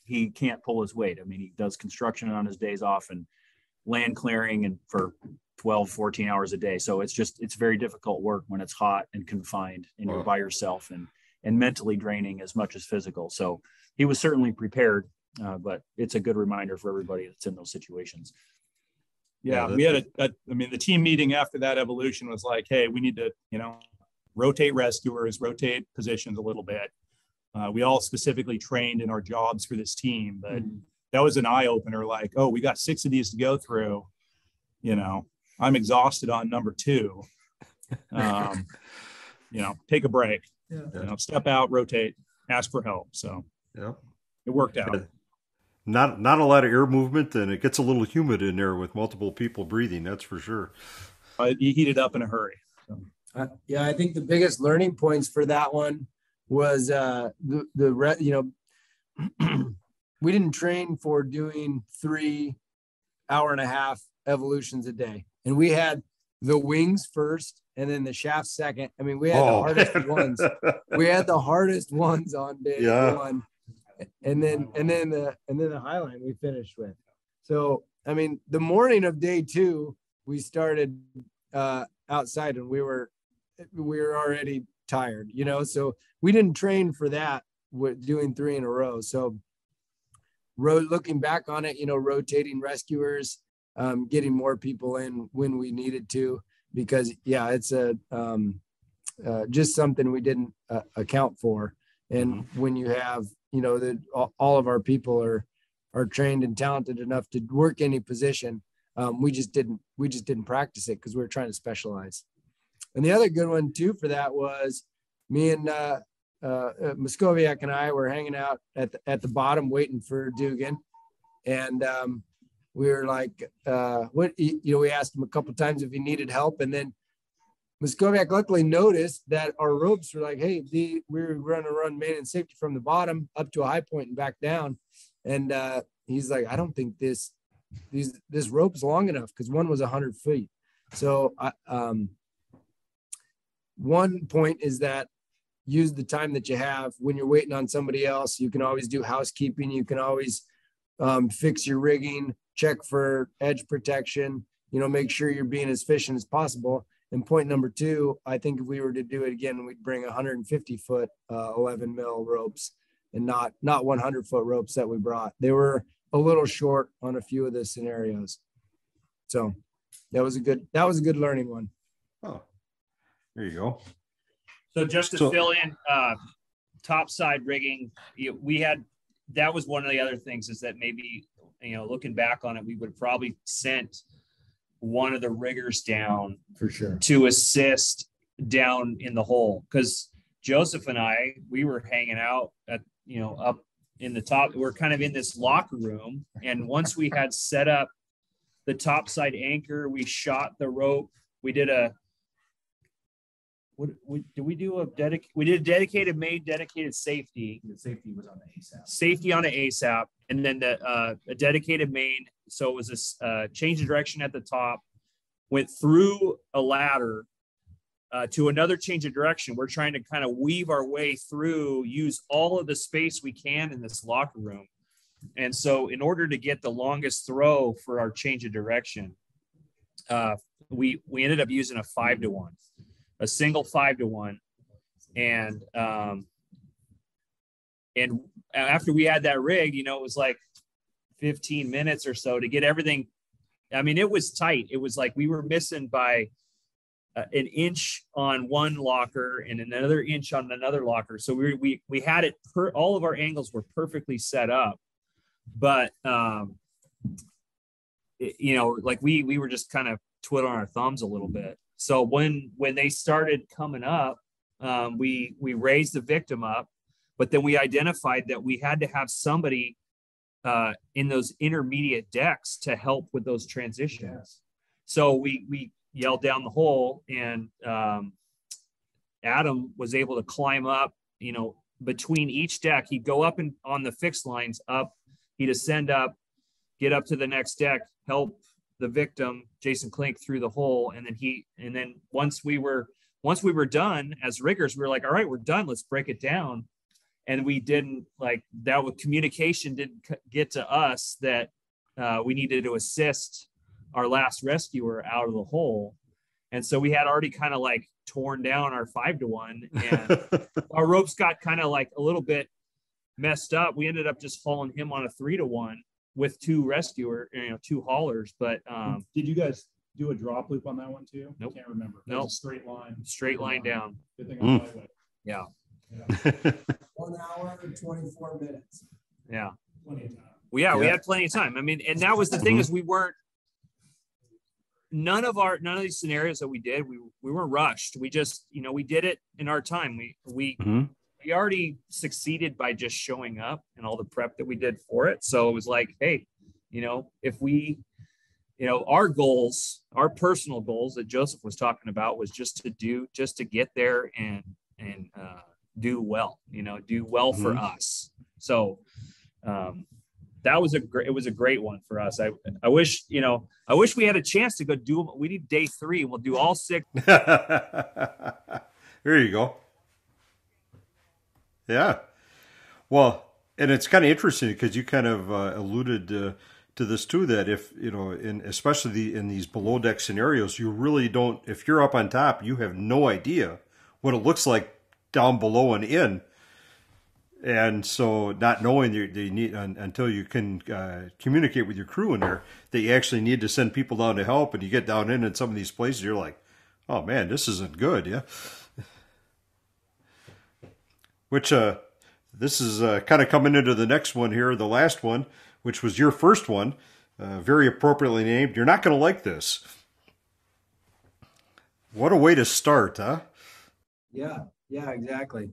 he can't pull his weight. I mean, he does construction on his days off and land clearing and for 12, 14 hours a day. So it's very difficult work when it's hot and confined and you're by yourself and mentally draining as much as physical. So he was certainly prepared, but it's a good reminder for everybody that's in those situations. We had the team meeting after that evolution was like, hey, we need to, rotate rescuers, rotate positions a little bit. We all specifically trained in our jobs for this team, but that was an eye opener. Like, oh, we got 6 of these to go through. I'm exhausted on number 2. Take a break. Step out, rotate, ask for help. So it worked out. Not a lot of air movement, and it gets a little humid in there with multiple people breathing. That's for sure. You heated up in a hurry. So. I think the biggest learning points for that one was we didn't train for doing 3 hour-and-a-half evolutions a day, and we had the wings first and then the shaft second. I mean, we had the hardest ones. We had the hardest ones on day 1, and then the highline we finished with. So I mean, the morning of day 2, we started outside, and we were already tired, so we didn't train for that with doing 3 in a row. So looking back on it, rotating rescuers, getting more people in when we needed to, because it's just something we didn't account for. And when you have, all of our people are trained and talented enough to work any position, we just didn't practice it because we were trying to specialize. And the other good one too for that was me and Mackovjak and I were hanging out at the bottom waiting for Dougan, and we were like, we asked him a couple of times if he needed help, and then Mackovjak luckily noticed that our ropes were like, hey, we were going to run main and safety from the bottom up to a high point and back down, and he's like, I don't think this rope is long enough, because one was 100 feet. So one point is that use the time that you have when you're waiting on somebody else. You can always do housekeeping. You can always fix your rigging, check for edge protection, make sure you're being as efficient as possible. And point number 2, I think if we were to do it again, we'd bring 150-foot 11 mil ropes and not 100-foot ropes that we brought. They were a little short on a few of the scenarios. So that was a good learning one. Oh, there you go. So just to fill in topside rigging, that was one of the other things, is that maybe, looking back on it, we would have probably sent one of the riggers down For sure. to assist down in the hole. Because Josef and I, we were hanging out at, up in the top. We're kind of in this locker room. And once we had set up the topside anchor, we shot the rope. We did we did a dedicated main, dedicated safety. The safety was on the ASAP. Safety on an ASAP, and then a dedicated main. So it was this change of direction at the top, went through a ladder to another change of direction. We're trying to kind of weave our way through, use all of the space we can in this locker room. And so in order to get the longest throw for our change of direction, we ended up using a 5-to-1, a single 5-to-1. And after we had that rig, it was like 15 minutes or so to get everything. I mean, it was tight. It was like we were missing by an inch on one locker and another inch on another locker. So we had it all of our angles were perfectly set up, but like we were just kind of twiddling our thumbs a little bit. So when they started coming up, we raised the victim up, but then we identified that we had to have somebody in those intermediate decks to help with those transitions. So we yelled down the hole, and Adam was able to climb up, between each deck. He'd go up and on the fixed lines up, he'd ascend up, get up to the next deck, help the victim, Jason Klink, through the hole. And then once we were done as riggers, we were like, all right, we're done. Let's break it down. And we didn't like that with communication didn't get to us that we needed to assist our last rescuer out of the hole. And so we had already kind of like torn down our 5-to-1, and our ropes got kind of like a little bit messed up. We ended up just hauling him on a 3-to-1 with two haulers. But did you guys do a drop loop on that one too? Nope. Can't remember. Nope. A straight line down. Good thing I'm lightweight. Yeah. 1 hour and 24 minutes. Yeah. Plenty of time. We had plenty of time. I mean, and that was the thing is we weren't, none of these scenarios that we did, we weren't rushed. We just, we did it in our time. We already succeeded by just showing up and all the prep that we did for it. So it was like, hey, if we, our goals, our personal goals that Josef was talking about was just to get there and do well, for us. So, it was a great one for us. I wish we had a chance to go do, we need day 3. We'll do all 6. There you go. Yeah. Well, and it's kind of interesting because you kind of alluded to this too, that if, especially in these below deck scenarios, you really don't, if you're up on top, you have no idea what it looks like down below and in. And so not knowing they need, until you can communicate with your crew in there, that you actually need to send people down to help, and you get down in some of these places, you're like, oh man, this isn't good. Yeah. Which, this is kind of coming into the next one here, the last one, which was your first one, very appropriately named. You're not going to like this. What a way to start, huh? Yeah, exactly.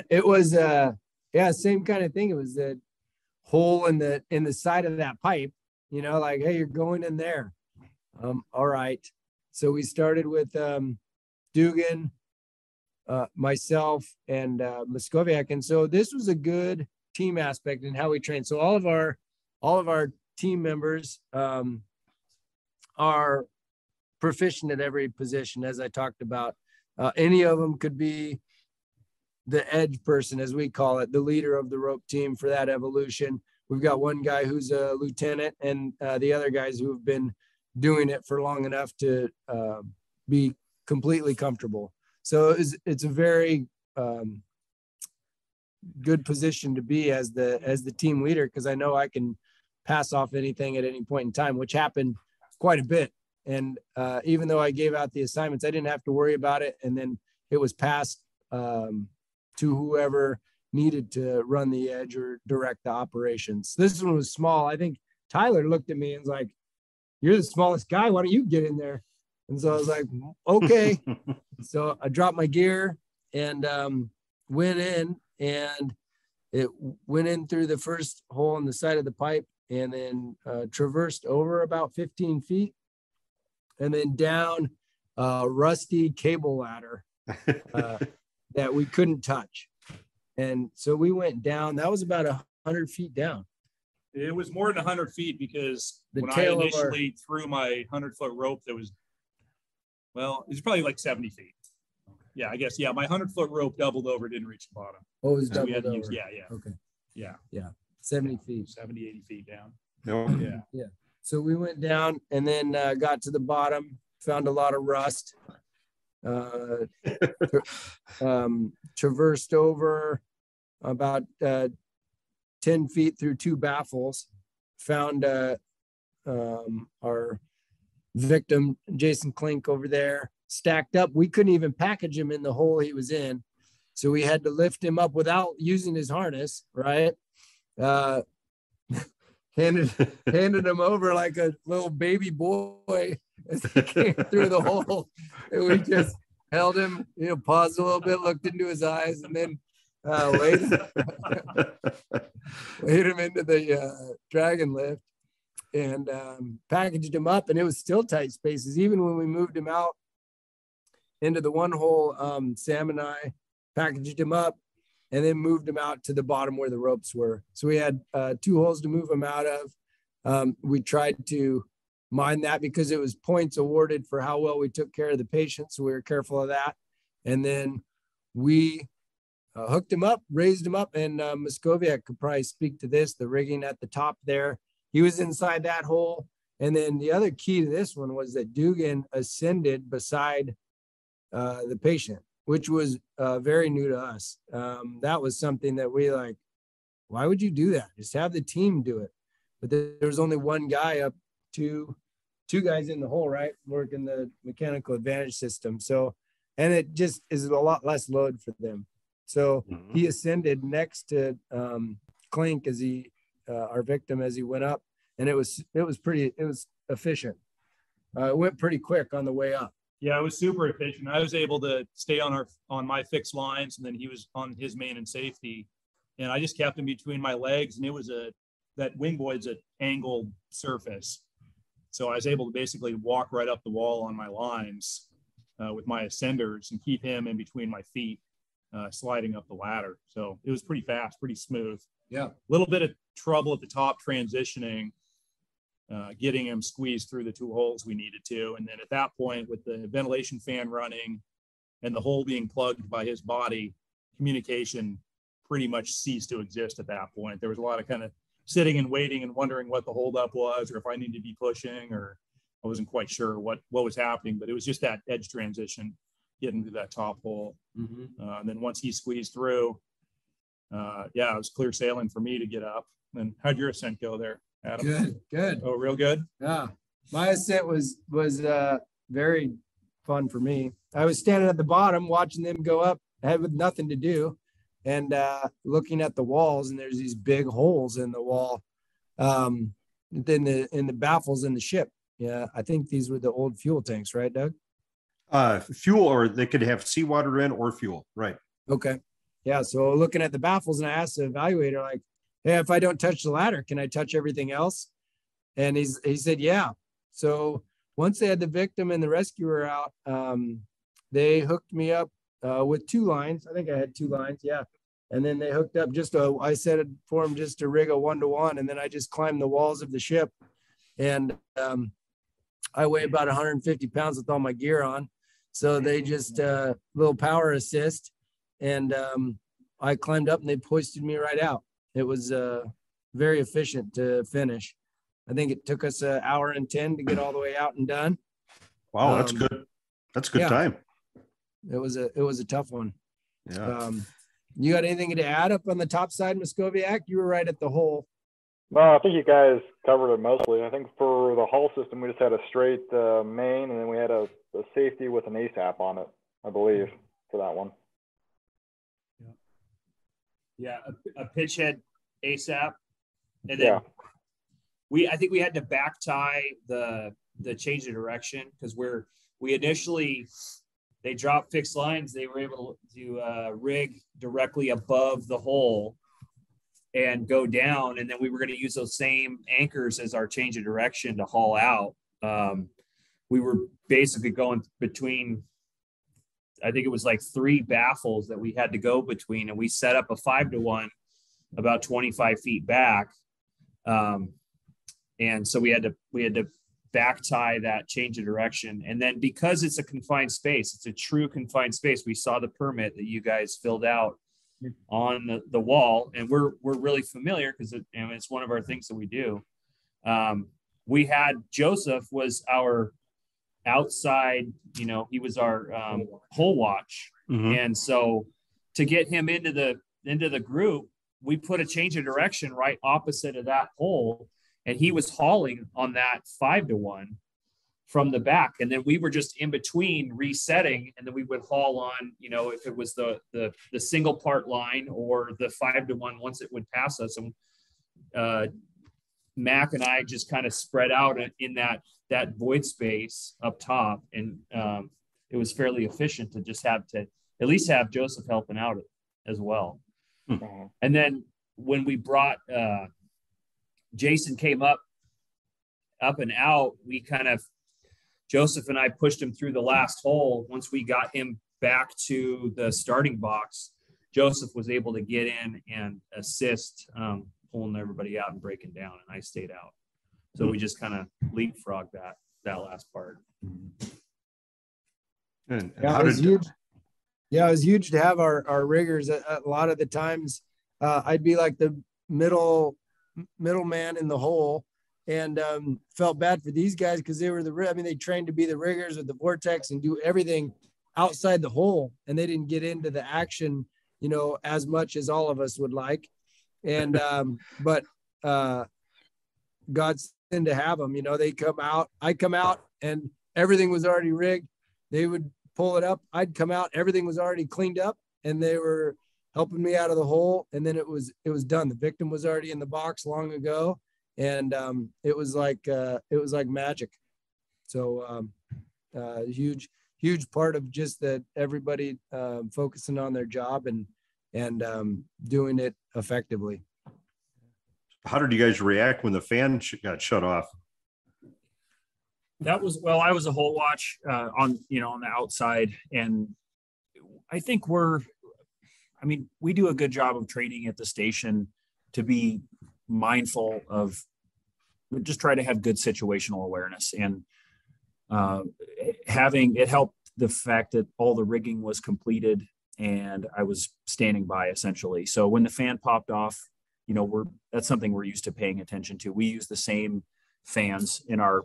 It was same kind of thing. It was the hole in the side of that pipe, like, hey, you're going in there. All right. So we started with Dougan, myself, and Mackovjak. And so this was a good team aspect in how we train. So all of our team members are proficient at every position, as I talked about. Any of them could be the edge person, as we call it, the leader of the rope team for that evolution. We've got one guy who's a lieutenant, and the other guys who have been doing it for long enough to be completely comfortable. So it's a very good position to be as the team leader, because I know I can pass off anything at any point in time, which happened quite a bit. And even though I gave out the assignments, I didn't have to worry about it. And then it was passed to whoever needed to run the edge or direct the operations. This one was small. I think Tyler looked at me and was like, you're the smallest guy. Why don't you get in there? And so I was like, okay. So I dropped my gear and went in, and it went in through the first hole in the side of the pipe, and then traversed over about 15 feet and then down a rusty cable ladder that we couldn't touch. And so we went down. That was about 100 feet down. It was more than 100 feet because The when I tail of initially threw my 100-foot rope, that was, well, it was probably like 70 feet. Yeah, I guess. Yeah, my 100-foot rope doubled over, didn't reach the bottom. Oh, it was So we had doubled to over. use, yeah. Okay. Yeah. 70 feet. 70, 80 feet down. No. Yeah. So we went down and then got to the bottom, found a lot of rust, traversed over about 10 feet through 2 baffles, found our victim, Jason Klink, over there, stacked up. We couldn't even package him in the hole he was in. So we had to lift him up without using his harness, right? Handed him over like a little baby boy as he came through the hole. And we just held him, paused a little bit, looked into his eyes, and then laid him into the dragon lift and packaged him up. And it was still tight spaces. Even when we moved him out into the one hole, Sam and I packaged him up and then moved him out to the bottom where the ropes were. So we had 2 holes to move him out of. We tried to mind that because it was points awarded for how well we took care of the patient. So we were careful of that. And then we hooked him up, raised him up, and Mackovjak could probably speak to this, the rigging at the top there. He was inside that hole. And then the other key to this one was that Dougan ascended beside the patient, which was very new to us. That was something that we like, why would you do that? Just have the team do it. But there was only one guy up to 2 guys in the hole, right? Working the mechanical advantage system. So, and it just is a lot less load for them. So he ascended next to Klink as our victim, as he went up. And it was efficient. It went pretty quick on the way up. Yeah, it was super efficient. I was able to stay on my fixed lines, and then he was on his main and safety, and I just kept him between my legs. And it was that wing void's an angled surface, so I was able to basically walk right up the wall on my lines with my ascenders and keep him in between my feet, sliding up the ladder. So it was pretty fast, pretty smooth. Yeah, a little bit of trouble at the top transitioning. Getting him squeezed through the 2 holes we needed to. And then at that point, with the ventilation fan running and the hole being plugged by his body, communication pretty much ceased to exist at that point. There was a lot of kind of sitting and waiting and wondering what the holdup was, or if I needed to be pushing, or I wasn't quite sure what was happening, but it was just that edge transition getting to that top hole. And then once he squeezed through, it was clear sailing for me to get up. And how'd your ascent go there, Adam? Good. Oh, real good. Yeah, my ascent was very fun for me. I was standing at the bottom watching them go up. I had nothing to do, and looking at the walls, and there's these big holes in the wall, in the baffles in the ship. Yeah, I think these were the old fuel tanks, right, Doug? Fuel, or they could have seawater in or fuel, right? Okay. Yeah. So looking at the baffles, and I asked the evaluator, like, hey, if I don't touch the ladder, can I touch everything else? And he said, yeah. So once they had the victim and the rescuer out, they hooked me up with 2 lines. I think I had 2 lines. Yeah. And then they hooked up I said for them just to rig a 1-to-1. And then I just climbed the walls of the ship. And I weigh about 150 pounds with all my gear on. So they just little power assist. And I climbed up and they hoisted me right out. It was very efficient to finish. I think it took us 1 hour and 10 to get all the way out and done. Wow, that's good. That's a good time. It was a tough one. Yeah. You got anything to add up on the top side, Mackovjak? You were right at the hole. No, I think you guys covered it mostly. I think for the hull system, we just had a straight main, and then we had a safety with an ASAP on it, I believe, for that one. Yeah, a pitch head ASAP, and then I think we had to back tie the change of direction, because they dropped fixed lines. They were able to rig directly above the hole and go down. And then we were going to use those same anchors as our change of direction to haul out. We were basically going between, I think it was like 3 baffles that we had to go between, and we set up a 5-to-1 about 25 feet back. And so we had to back tie that change of direction. And then because it's a confined space, it's a true confined space. We saw the permit that you guys filled out on the wall, and we're really familiar because it's one of our things that we do. We had Josef was our outside, he was our hole watch. Mm-hmm. And so to get him into the group, we put a change of direction right opposite of that hole, and he was hauling on that 5-to-1 from the back. And then we were just in between resetting, and then we would haul on, if it was the single part line or the 5-to-1 once it would pass us. And Mac and I just kind of spread out in that void space up top. And it was fairly efficient to just at least have Josef helping out as well. Mm-hmm. And then when we brought Jason came up and out, we Josef and I pushed him through the last hole. Once we got him back to the starting box, Josef was able to get in and assist pulling everybody out and breaking down, and I stayed out. So we just kind of leapfrogged that last part. And yeah, it was huge. Yeah, it was huge to have our riggers. A lot of the times I'd be like the middleman in the hole, and felt bad for these guys because they were they trained to be the riggers with the vortex and do everything outside the hole, and they didn't get into the action, as much as all of us would like. And but God's in to have them. They come out, I'd come out, and everything was already rigged. They would pull it up, I'd come out, everything was already cleaned up, and they were helping me out of the hole. And then it was done. The victim was already in the box long ago, and it was like magic. So huge part of just that everybody focusing on their job and doing it effectively. How did you guys react when the fan got shut off? I was a hole watch on the outside, and I think we do a good job of training at the station to be mindful of, just try to have good situational awareness. And it helped the fact that all the rigging was completed and I was standing by essentially. So when the fan popped off, that's something we're used to paying attention to. We use the same fans in our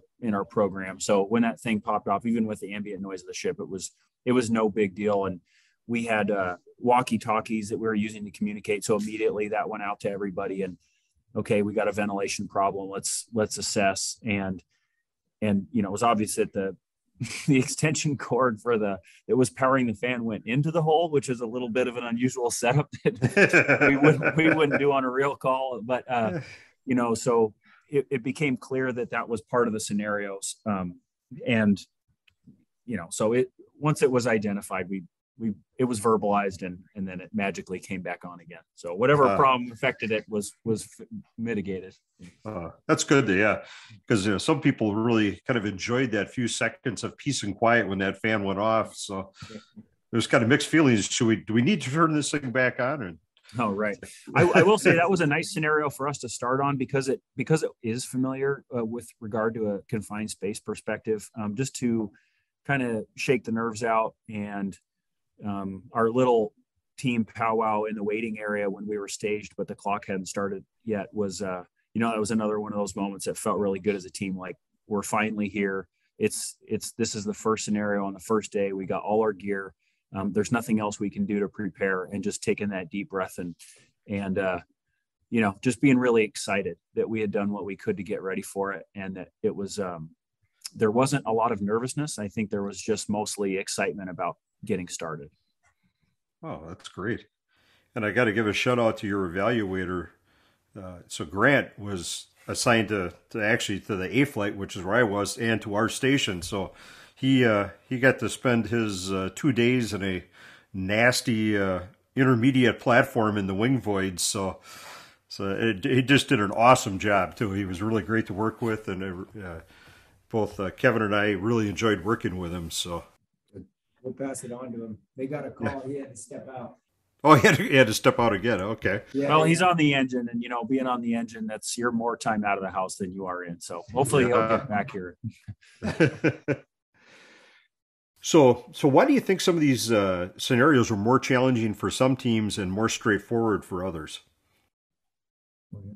program. So when that thing popped off, even with the ambient noise of the ship, it was no big deal. And we had walkie-talkies that we were using to communicate. So immediately that went out to everybody, and okay, we got a ventilation problem. Let's assess. And it was obvious that the extension cord that was powering the fan went into the hole, which is a little bit of an unusual setup that we wouldn't do on a real call. But, so it became clear that was part of the scenarios. So once it was identified, it was verbalized and then it magically came back on again. So whatever problem affected it was mitigated. That's good. Yeah. Because, some people really kind of enjoyed that few seconds of peace and quiet when that fan went off. So there's kind of mixed feelings. Do we need to turn this thing back on? Or? Oh, right. I will say that was a nice scenario for us to start on because it is familiar with regard to a confined space perspective, just to kind of shake the nerves out. And our little team powwow in the waiting area when we were staged, but the clock hadn't started yet was, that was another one of those moments that felt really good as a team. Like, we're finally here. This is the first scenario on the first day. We got all our gear. There's nothing else we can do to prepare, and just taking that deep breath and just being really excited that we had done what we could to get ready for it. And that it was, there wasn't a lot of nervousness. I think there was just mostly excitement about getting started. Oh, that's great. And I got to give a shout out to your evaluator. So Grant was assigned to the A flight, which is where I was, and to our station. So he got to spend his 2 days in a nasty intermediate platform in the wing voids. So he just did an awesome job too. He was really great to work with, and both Kevin and I really enjoyed working with him. So we'll pass it on to him. They got a call. He had to step out. Oh, he had to step out again. Okay. Yeah, well, he's on the engine, and being on the engine, you're more time out of the house than you are in. So hopefully he'll get back here. So why do you think some of these scenarios were more challenging for some teams and more straightforward for others?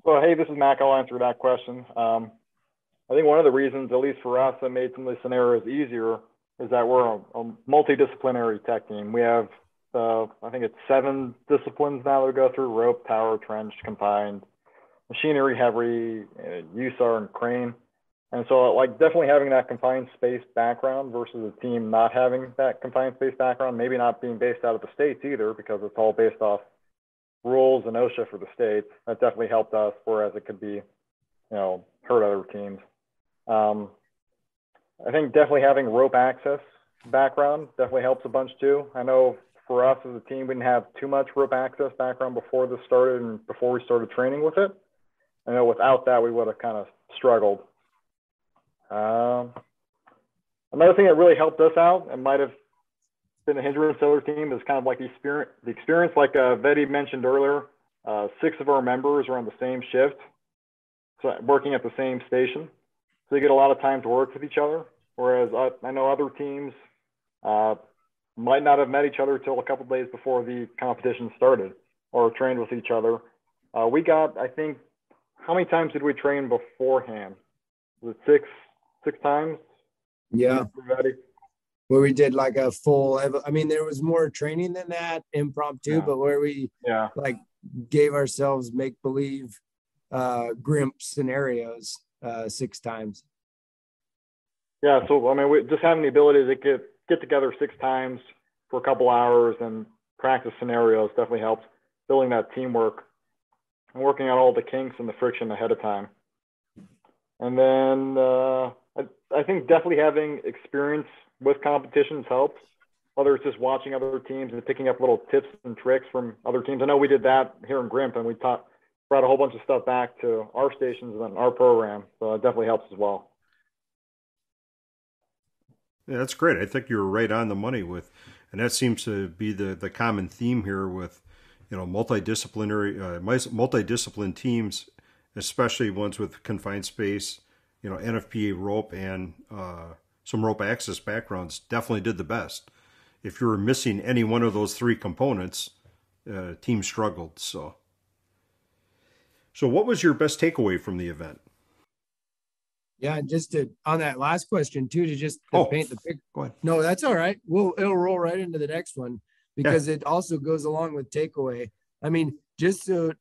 Well, hey, this is Mac. I'll answer that question. I think one of the reasons, at least for us, that made some of the scenarios easier is that we're a multidisciplinary tech team. We have I think it's 7 disciplines now that go through: rope, tower, trench, confined, machinery, heavy, USAR, and crane. And so, like, definitely having that confined space background versus a team not having that confined space background, maybe not being based out of the States either, because it's all based off rules and OSHA for the States. That definitely helped us, whereas it could be, hurt other teams. I think definitely having rope access background definitely helps a bunch too. I know for us as a team, we didn't have too much rope access background before this started and before we started training with it. I know without that, we would have kind of struggled. Another thing that really helped us out and might have been a hindrance to our team is kind of like the experience like Vetti mentioned earlier. 6 of our members are on the same shift, so working at the same station. So they get a lot of time to work with each other. Whereas I know other teams might not have met each other till a couple of days before the competition started or trained with each other. We got, I think, how many times did we train beforehand? Was it 6 times? Yeah. Where we did like a full, there was more training than that, impromptu, but where we like gave ourselves make-believe GRIMP scenarios 6 times. Yeah, so we just having the ability to get together 6 times for a couple hours and practice scenarios definitely helps building that teamwork and working out all the kinks and the friction ahead of time. And then I think definitely having experience with competitions helps, whether it's just watching other teams and picking up little tips and tricks from other teams. I know we did that here in GRIMP, and we brought a whole bunch of stuff back to our stations and our program. So it definitely helps as well. Yeah, that's great. I think you're right on the money with, and that seems to be the common theme here with, multidiscipline teams, especially ones with confined space, NFPA rope and some rope access backgrounds definitely did the best. If you were missing any one of those 3 components, team struggled. So what was your best takeaway from the event? Yeah, just on that last question too, to paint the picture. Go ahead. No, that's all right. It'll roll right into the next one because it also goes along with takeaway. Just so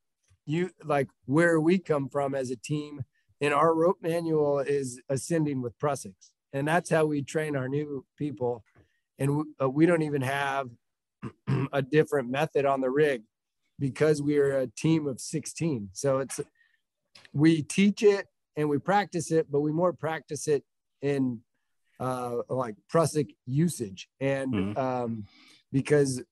you like where we come from as a team, in our rope manual is ascending with prussics, and that's how we train our new people. And we don't even have a different method on the rig because we are a team of 16. So we teach it and we practice it, but we more practice it in like prussic usage. And because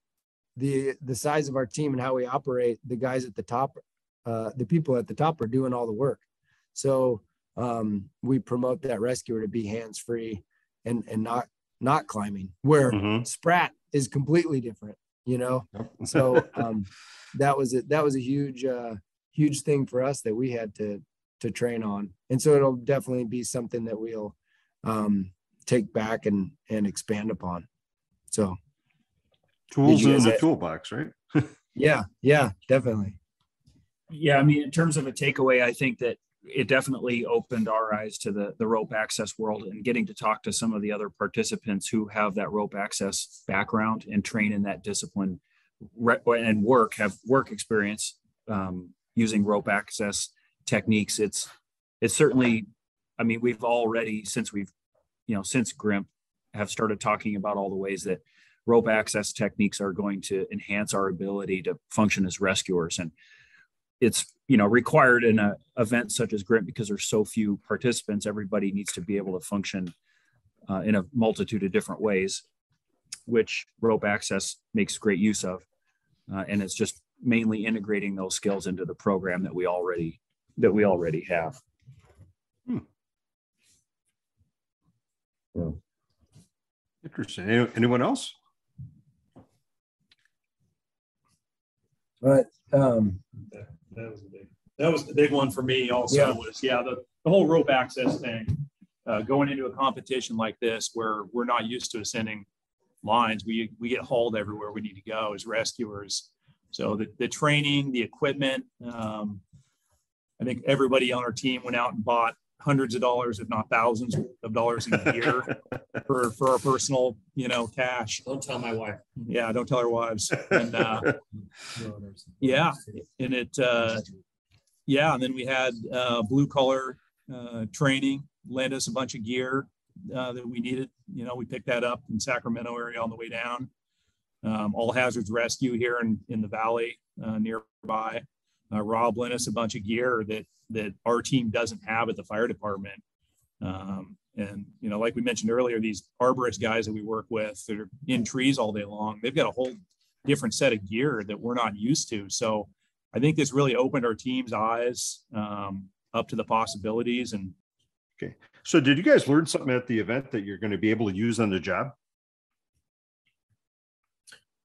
the size of our team and how we operate, the guys at the top, the people at the top are doing all the work. So we promote that rescuer to be hands-free and not climbing, where Sprat is completely different, So that was a huge thing for us that we had to train on. And so it'll definitely be something that we'll take back and expand upon. So tools in the toolbox, right? Yeah, definitely. Yeah, in terms of a takeaway, I think that it definitely opened our eyes to the rope access world, and getting to talk to some of the other participants who have that rope access background and train in that discipline and have work experience using rope access techniques. It's certainly, we've already, since GRIMP, have started talking about all the ways that rope access techniques are going to enhance our ability to function as rescuers. And it's required in an event such as GRIMP, because there's so few participants. Everybody needs to be able to function in a multitude of different ways, which rope access makes great use of. And it's just mainly integrating those skills into the program that we already have. Yeah. Interesting. Anyone else? But that was the big one for me also. The whole rope access thing. Going into a competition like this where we're not used to ascending lines, we get hauled everywhere we need to go as rescuers. So the training, the equipment, I think everybody on our team went out and bought hundreds of dollars, if not thousands of dollars in gear for our personal, cash. Don't tell my wife. Yeah, don't tell our wives. And and then we had blue collar training, lend us a bunch of gear that we needed. We picked that up in Sacramento area on the way down. All hazards rescue here in the valley nearby. Rob lent us a bunch of gear that our team doesn't have at the fire department. And like we mentioned earlier, these arborist guys that we work with that are in trees all day long, they've got a whole different set of gear that we're not used to. So I think this really opened our team's eyes up to the possibilities. And okay, so did you guys learn something at the event that you're going to be able to use on the job?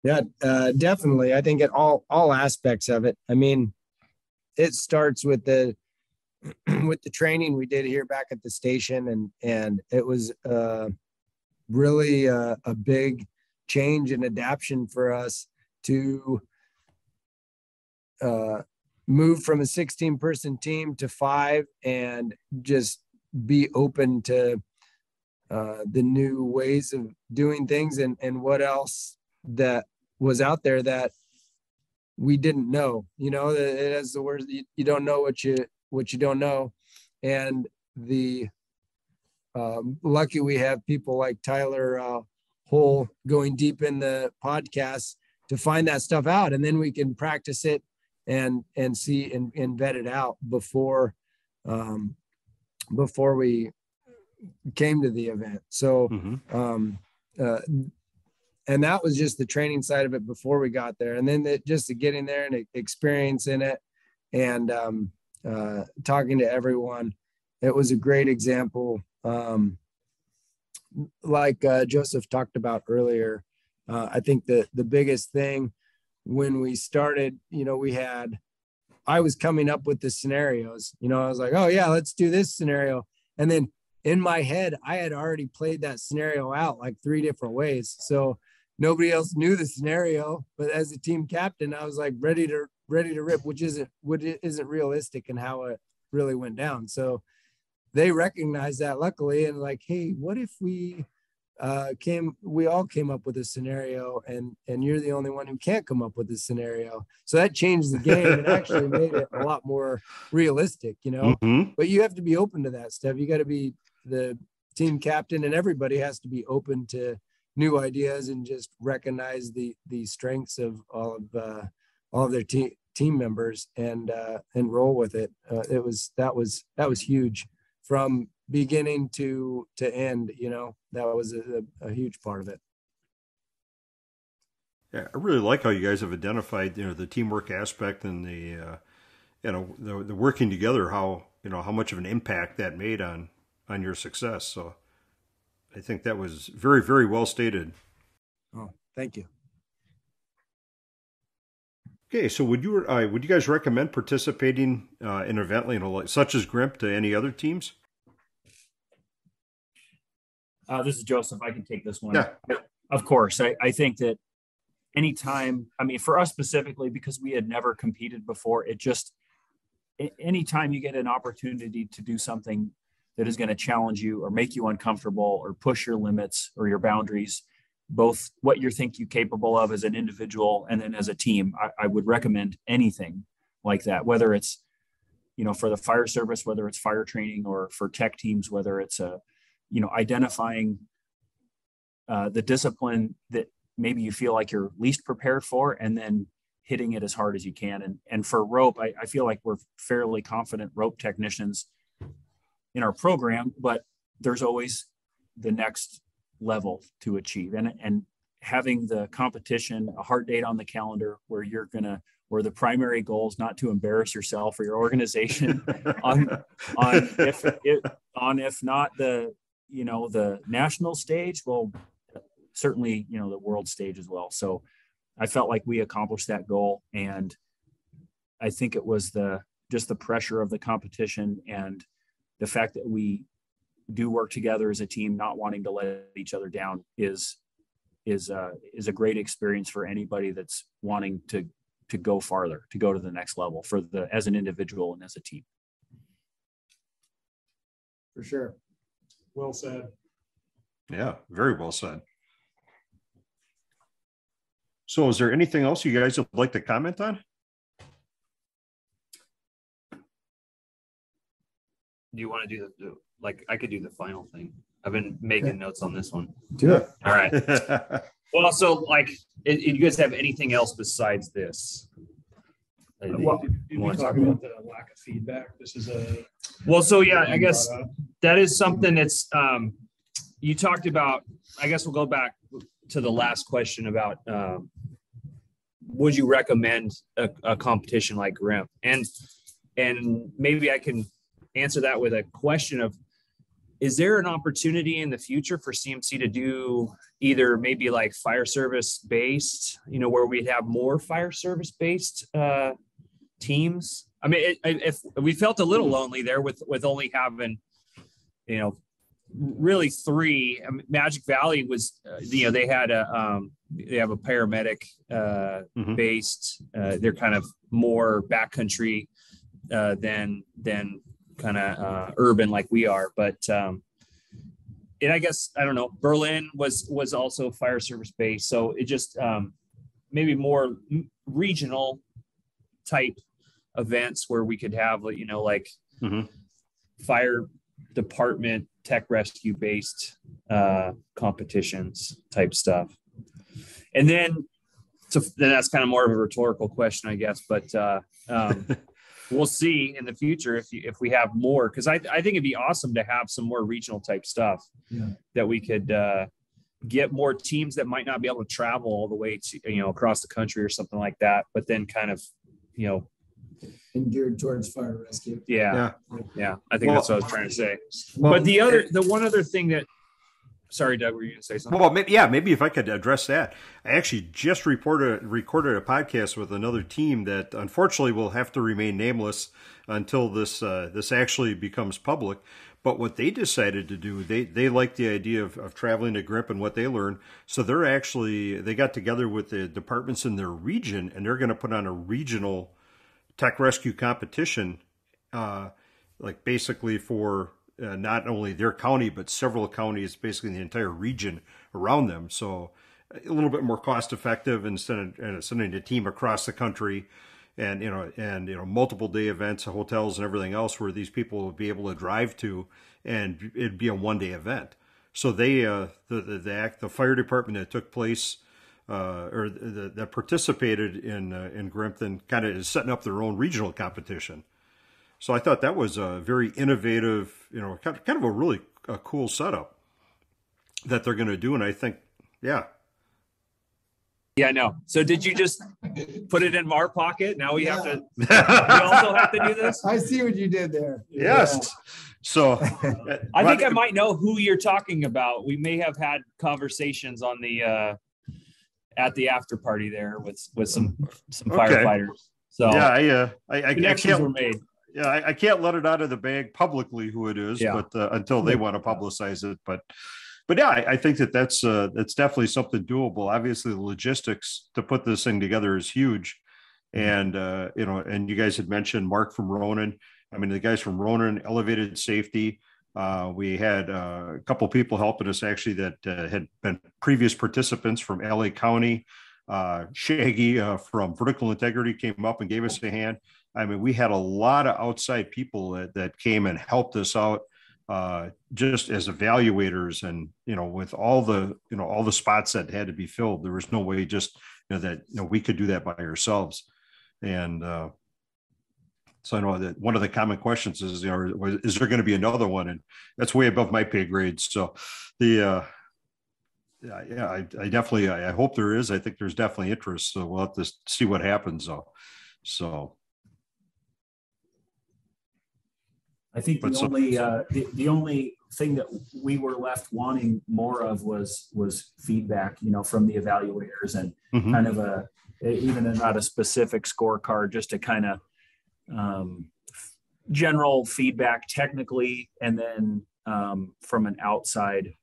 Yeah, definitely. I think at all aspects of it. I mean, it starts with the training we did here back at the station, and it was really a big change and adaptation for us to move from a 16-person team to 5 and just be open to the new ways of doing things and what else that was out there that we didn't know. It has the words, you don't know what you don't know. And the lucky we have people like Tyler Hohl going deep in the podcast to find that stuff out, and then we can practice it and see and vet it out before we came to the event. So and that was just the training side of it before we got there. And then just the getting there and experience in it and talking to everyone. It was a great example. Like Josef talked about earlier, I think the biggest thing when we started, I was coming up with the scenarios, I was like, oh yeah, let's do this scenario. And then in my head, I had already played that scenario out like 3 different ways. So nobody else knew the scenario, but as a team captain, I was like ready to rip, which isn't realistic and how it really went down. So they recognized that luckily, and like, hey, what if we all came up with a scenario and you're the only one who can't come up with a scenario. So that changed the game and actually made it a lot more realistic, but you have to be open to that stuff. You got to be the team captain, and everybody has to be open to new ideas and just recognize the strengths of all of their team members and roll with it. That was huge from beginning to end. That was a huge part of it. Yeah, I really like how you guys have identified the teamwork aspect and the working together, how much of an impact that made on your success. So I think that was very, very well stated. Oh, thank you. Okay, so would you guys recommend participating in an event such as GRIMP to any other teams? This is Josef. I can take this one. Yeah. Of course. I think that anytime, for us specifically, because we had never competed before, anytime you get an opportunity to do something that is going to challenge you or make you uncomfortable or push your limits or your boundaries, both what you think you're capable of as an individual and then as a team, I would recommend anything like that, whether it's, for the fire service, whether it's fire training, or for tech teams, whether it's identifying the discipline that maybe you feel like you're least prepared for, and then hitting it as hard as you can. And for rope, I feel like we're fairly confident rope technicians in our program, but there's always the next level to achieve. And having the competition, a hard date on the calendar where where the primary goal is not to embarrass yourself or your organization if not the, the national stage, well, certainly, the world stage as well. So I felt like we accomplished that goal. And I think it was just the pressure of the competition and the fact that we do work together as a team, not wanting to let each other down is a great experience for anybody that's wanting to go farther, to go to the next level as an individual and as a team. For sure. Well said. Yeah, very well said. So is there anything else you guys would like to comment on? Do you want to do I could do the final thing. I've been making notes on this one. Do it. All right. Well, so you guys have anything else besides this? Did we talk about the lack of feedback? This is I guess that is something that's you talked about. I guess we'll go back to the last question about would you recommend a competition like GRIMP? And maybe I can answer that with a question of, is there an opportunity in the future for CMC to do either maybe like fire service based, where we'd have more fire service based teams? I mean, if we felt a little lonely there with only having, really three. Magic Valley was, they had they have a paramedic based. They're kind of more backcountry than kind of urban like we are, but and I guess I don't know, Berlin was also fire service based, so it just maybe more regional type events where we could have fire department tech rescue based competitions type stuff. And then that's kind of more of a rhetorical question, I guess, but we'll see in the future if we have more, because I think it'd be awesome to have some more regional type stuff that we could get more teams that might not be able to travel all the way to, across the country or something like that, but then kind of, and geared towards fire rescue. Yeah. I think that's what I was trying to say. But the one other thing that, sorry, Doug, were you going to say something? Well, maybe if I could address that. I actually just recorded a podcast with another team that unfortunately will have to remain nameless until this actually becomes public. But what they decided to do, they like the idea of traveling to GRIMP and what they learned. So they got together with the departments in their region, and they're going to put on a regional tech rescue competition, basically for not only their county, but several counties, basically the entire region around them. So a little bit more cost effective instead of sending a team across the country and multiple day events, hotels and everything else where these people would be able to drive to, and it'd be a 1-day event. So they, the fire department that took place, that participated in GRIMP, then kind of is setting up their own regional competition. So I thought that was a very innovative, kind of a really cool setup that they're going to do. And I think, yeah, I know. So did you just put it in our pocket? Now we have to, we also have to do this? I see what you did there. Yes. Yeah. So I think I might know who you're talking about. We may have had conversations on the, at the after party there with some firefighters. So yeah, connections were made. Yeah, I can't let it out of the bag publicly who it is, but until they want to publicize it. But yeah, I think that's definitely something doable. Obviously, the logistics to put this thing together is huge, and and you guys had mentioned Mark from Ronan. I mean, the guys from Ronan, Elevated Safety. We had a couple of people helping us actually that had been previous participants from LA County. Shaggy from Vertical Integrity came up and gave us a hand. I mean, we had a lot of outside people that came and helped us out just as evaluators, and with all the spots that had to be filled. There was no way just that we could do that by ourselves. And so I know that one of the common questions is, is there going to be another one? And that's way above my pay grade. So I definitely, I hope there is. I think there's definitely interest. So we'll have to see what happens though. So I think the only thing that we were left wanting more of was feedback, from the evaluators, and kind of even not a specific scorecard, just a kind of general feedback technically, and then from an outside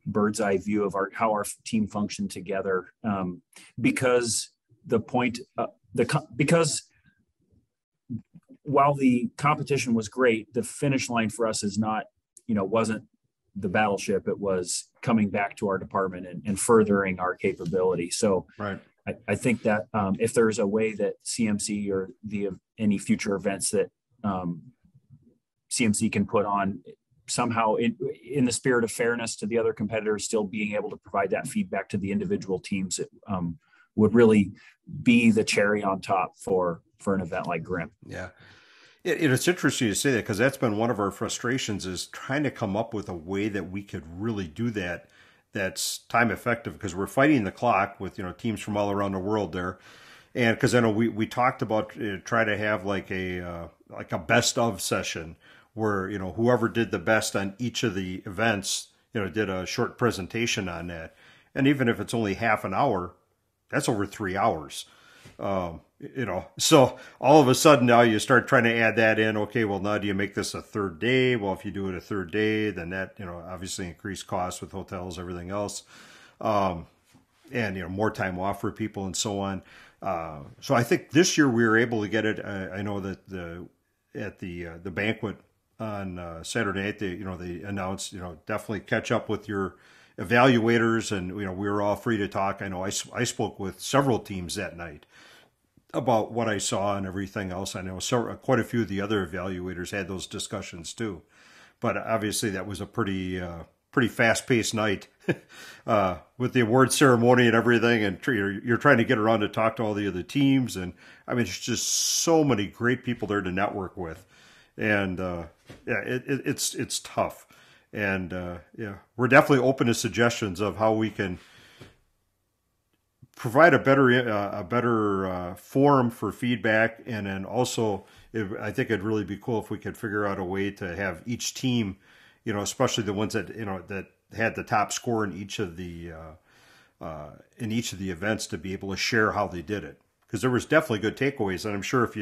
bird's eye view of how our team functioned together, because while the competition was great, the finish line for us is not, wasn't the battleship. It was coming back to our department and furthering our capability. So right. I think that if there's a way that CMC or any future events that CMC can put on somehow in the spirit of fairness to the other competitors, still being able to provide that feedback to the individual teams, it would really be the cherry on top for an event like GRIMP. Yeah. It's interesting to say that, because that's been one of our frustrations, is trying to come up with a way that we could really do that that's time effective, because we're fighting the clock with teams from all around the world there. And because I know we talked about try to have like a best of session where whoever did the best on each of the events did a short presentation on that. And even if it's only half an hour, that's over 3 hours. So all of a sudden now you start trying to add that in. Okay, well, now do you make this a third day? Well, if you do it a third day, then that, obviously increased costs with hotels, everything else. And, more time off for people and so on. So I think this year we were able to get it. I know that at the banquet on Saturday night, they announced, definitely catch up with your evaluators, and, we were all free to talk. I know I spoke with several teams that night about what I saw and everything else. I know quite a few of the other evaluators had those discussions too, but obviously that was a pretty fast-paced night with the award ceremony and everything, and you're trying to get around to talk to all the other teams, and I mean, there's just so many great people there to network with, and it's tough, and we're definitely open to suggestions of how we can provide a better forum for feedback. And then also, I think it'd really be cool if we could figure out a way to have each team, especially the ones that that had the top score in each of the events, to be able to share how they did it, because there was definitely good takeaways. And I'm sure if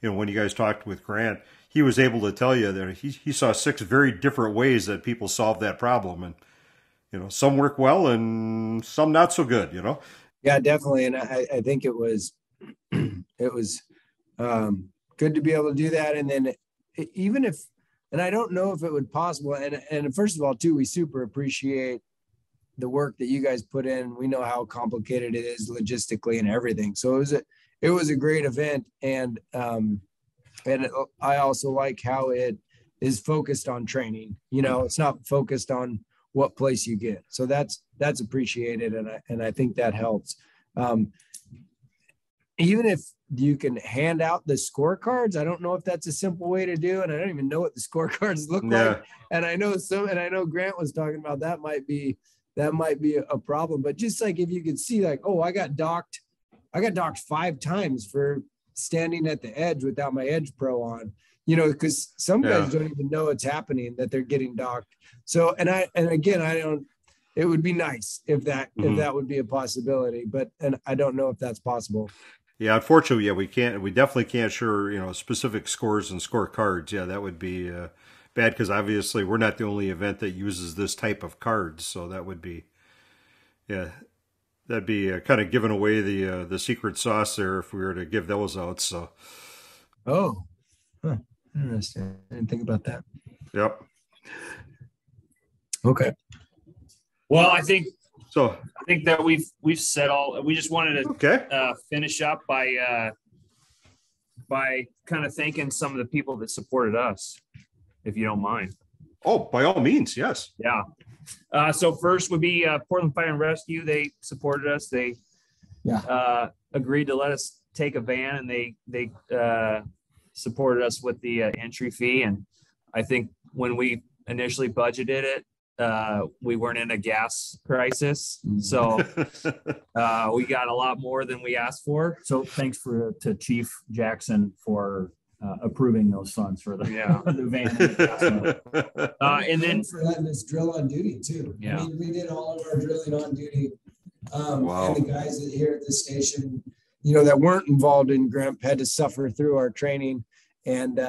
when you guys talked with Grant, he was able to tell you that he saw 6 very different ways that people solved that problem, and some work well and some not so good. Yeah, definitely. And I think it was good to be able to do that. And then even if, and I don't know if it would possible. And first of all, too, we super appreciate the work that you guys put in. We know how complicated it is logistically and everything. So it was a great event. And I also like how it is focused on training. It's not focused on what place you get. So that's appreciated. And I think that helps. Even if you can hand out the scorecards, I don't know if that's a simple way to do. And I don't even know what the scorecards look like. And I know Grant was talking about that might be a problem, but just like, if you could see like, oh, I got docked 5 times for standing at the edge without my Edge Pro on, because some guys don't even know it's happening, that they're getting docked. So, it would be nice if that would be a possibility, and I don't know if that's possible. Yeah, unfortunately, we definitely can't share, specific scores and scorecards. Yeah, that would be bad, because obviously we're not the only event that uses this type of cards. So that would be, that'd be kind of giving away the secret sauce there if we were to give those out. So. Oh, interesting. I didn't think about that. Yep. Okay. Well, I think that we've said all. We just wanted to finish up by kind of thanking some of the people that supported us, if you don't mind. Oh, by all means, yes. Yeah. So first would be Portland Fire and Rescue. They supported us. They agreed to let us take a van, and they supported us with the entry fee. And I think when we initially budgeted it, we weren't in a gas crisis, so we got a lot more than we asked for. So thanks to Chief Jackson for approving those funds for the van. And then for letting us drill on duty too. Yeah. I mean, we did all of our drilling on duty. Wow. And the guys here at the station, that weren't involved in GRIMP had to suffer through our training and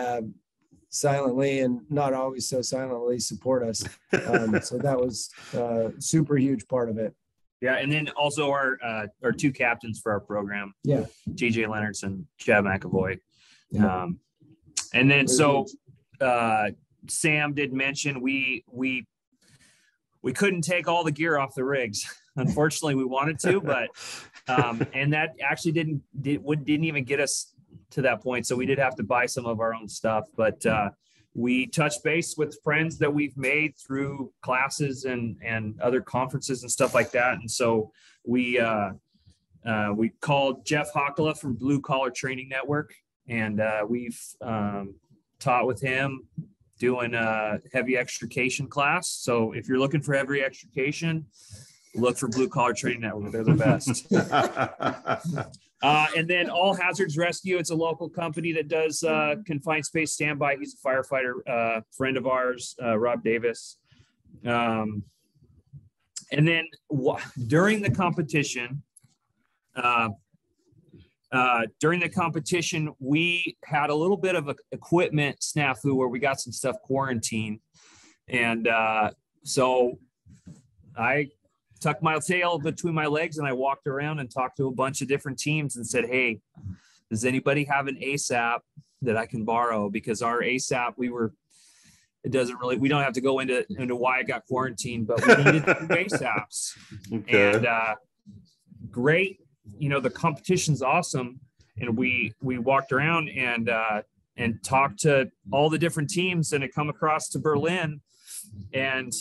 silently, and not always so silently, support us. So that was a super huge part of it. Yeah, and then also our two captains for our program. Yeah, TJ Leonards and Chad McAvoy. Yeah. And then Sam did mention we couldn't take all the gear off the rigs. Unfortunately, we wanted to, but and that actually didn't even get us to that point. So we did have to buy some of our own stuff, but we touched base with friends that we've made through classes and other conferences and stuff like that. And so we called Jeff Hockala from Blue Collar Training Network, and we've taught with him doing a heavy extrication class. So if you're looking for heavy extrication, look for Blue Collar Training Network. They're the best. And then All Hazards Rescue. It's a local company that does confined space standby. He's a firefighter, friend of ours, Rob Davis. And then during the competition, we had a little bit of a equipment snafu where we got some stuff quarantined. And so I tucked my tail between my legs and I walked around and talked to a bunch of different teams and said, hey, does anybody have an ASAP that I can borrow? Because our ASAP, we don't have to go into why I got quarantined, but we needed 2 ASAPs. Okay. And great. The competition's awesome. And we walked around and talked to all the different teams, and it come across to Berlin, and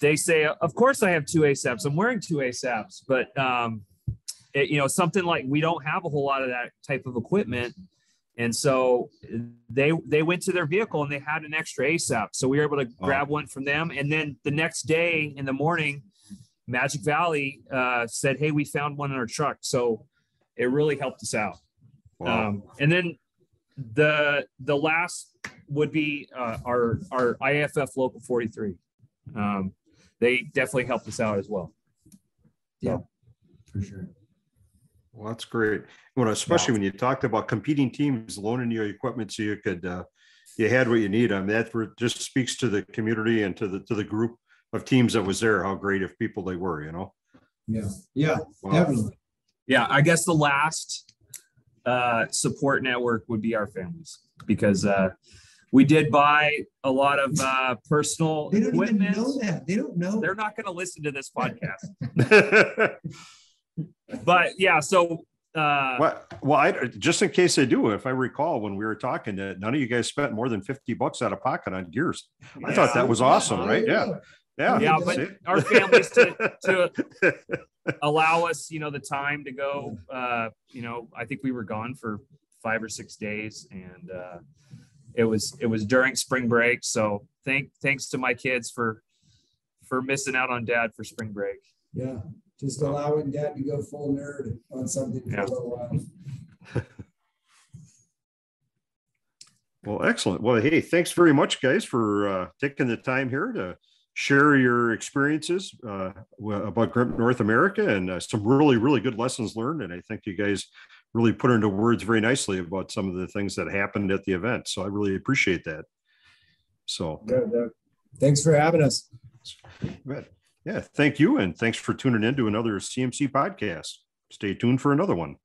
they say, of course I have 2 ASAPs. I'm wearing 2 ASAPs, but something like we don't have a whole lot of that type of equipment. And so they went to their vehicle and they had an extra ASAP. So we were able to grab one from them. And then the next day in the morning, Magic Valley said, hey, we found one in our truck. So it really helped us out. Wow. And then the last would be our IFF Local 43. They definitely helped us out as well. Yeah, for sure. Well, that's great. Especially when you talked about competing teams loaning you equipment so you could, you had what you need. I mean, that just speaks to the community and to the group of teams that was there, how great of people they were, Yeah, wow. Definitely. Yeah, I guess the last support network would be our families, because we did buy a lot of personal equipment. They don't even know that. They don't know. They're not going to listen to this podcast. But yeah, so just in case they do, if I recall when we were talking, none of you guys spent more than $50 out of pocket on gears. I thought that was awesome, right? Yeah. But our families to allow us, the time to go. I think we were gone for 5 or 6 days, and it was during spring break. So thanks to my kids for missing out on Dad for spring break. Yeah. Just allowing Dad to go full nerd on something for a little while. Well, excellent. Well, hey, thanks very much, guys, for taking the time here to share your experiences about GRIMP North America, and some really, really good lessons learned. And I think you guys really put into words very nicely about some of the things that happened at the event. So I really appreciate that. So thanks for having us. Yeah, thank you. And thanks for tuning in to another CMC podcast. Stay tuned for another one.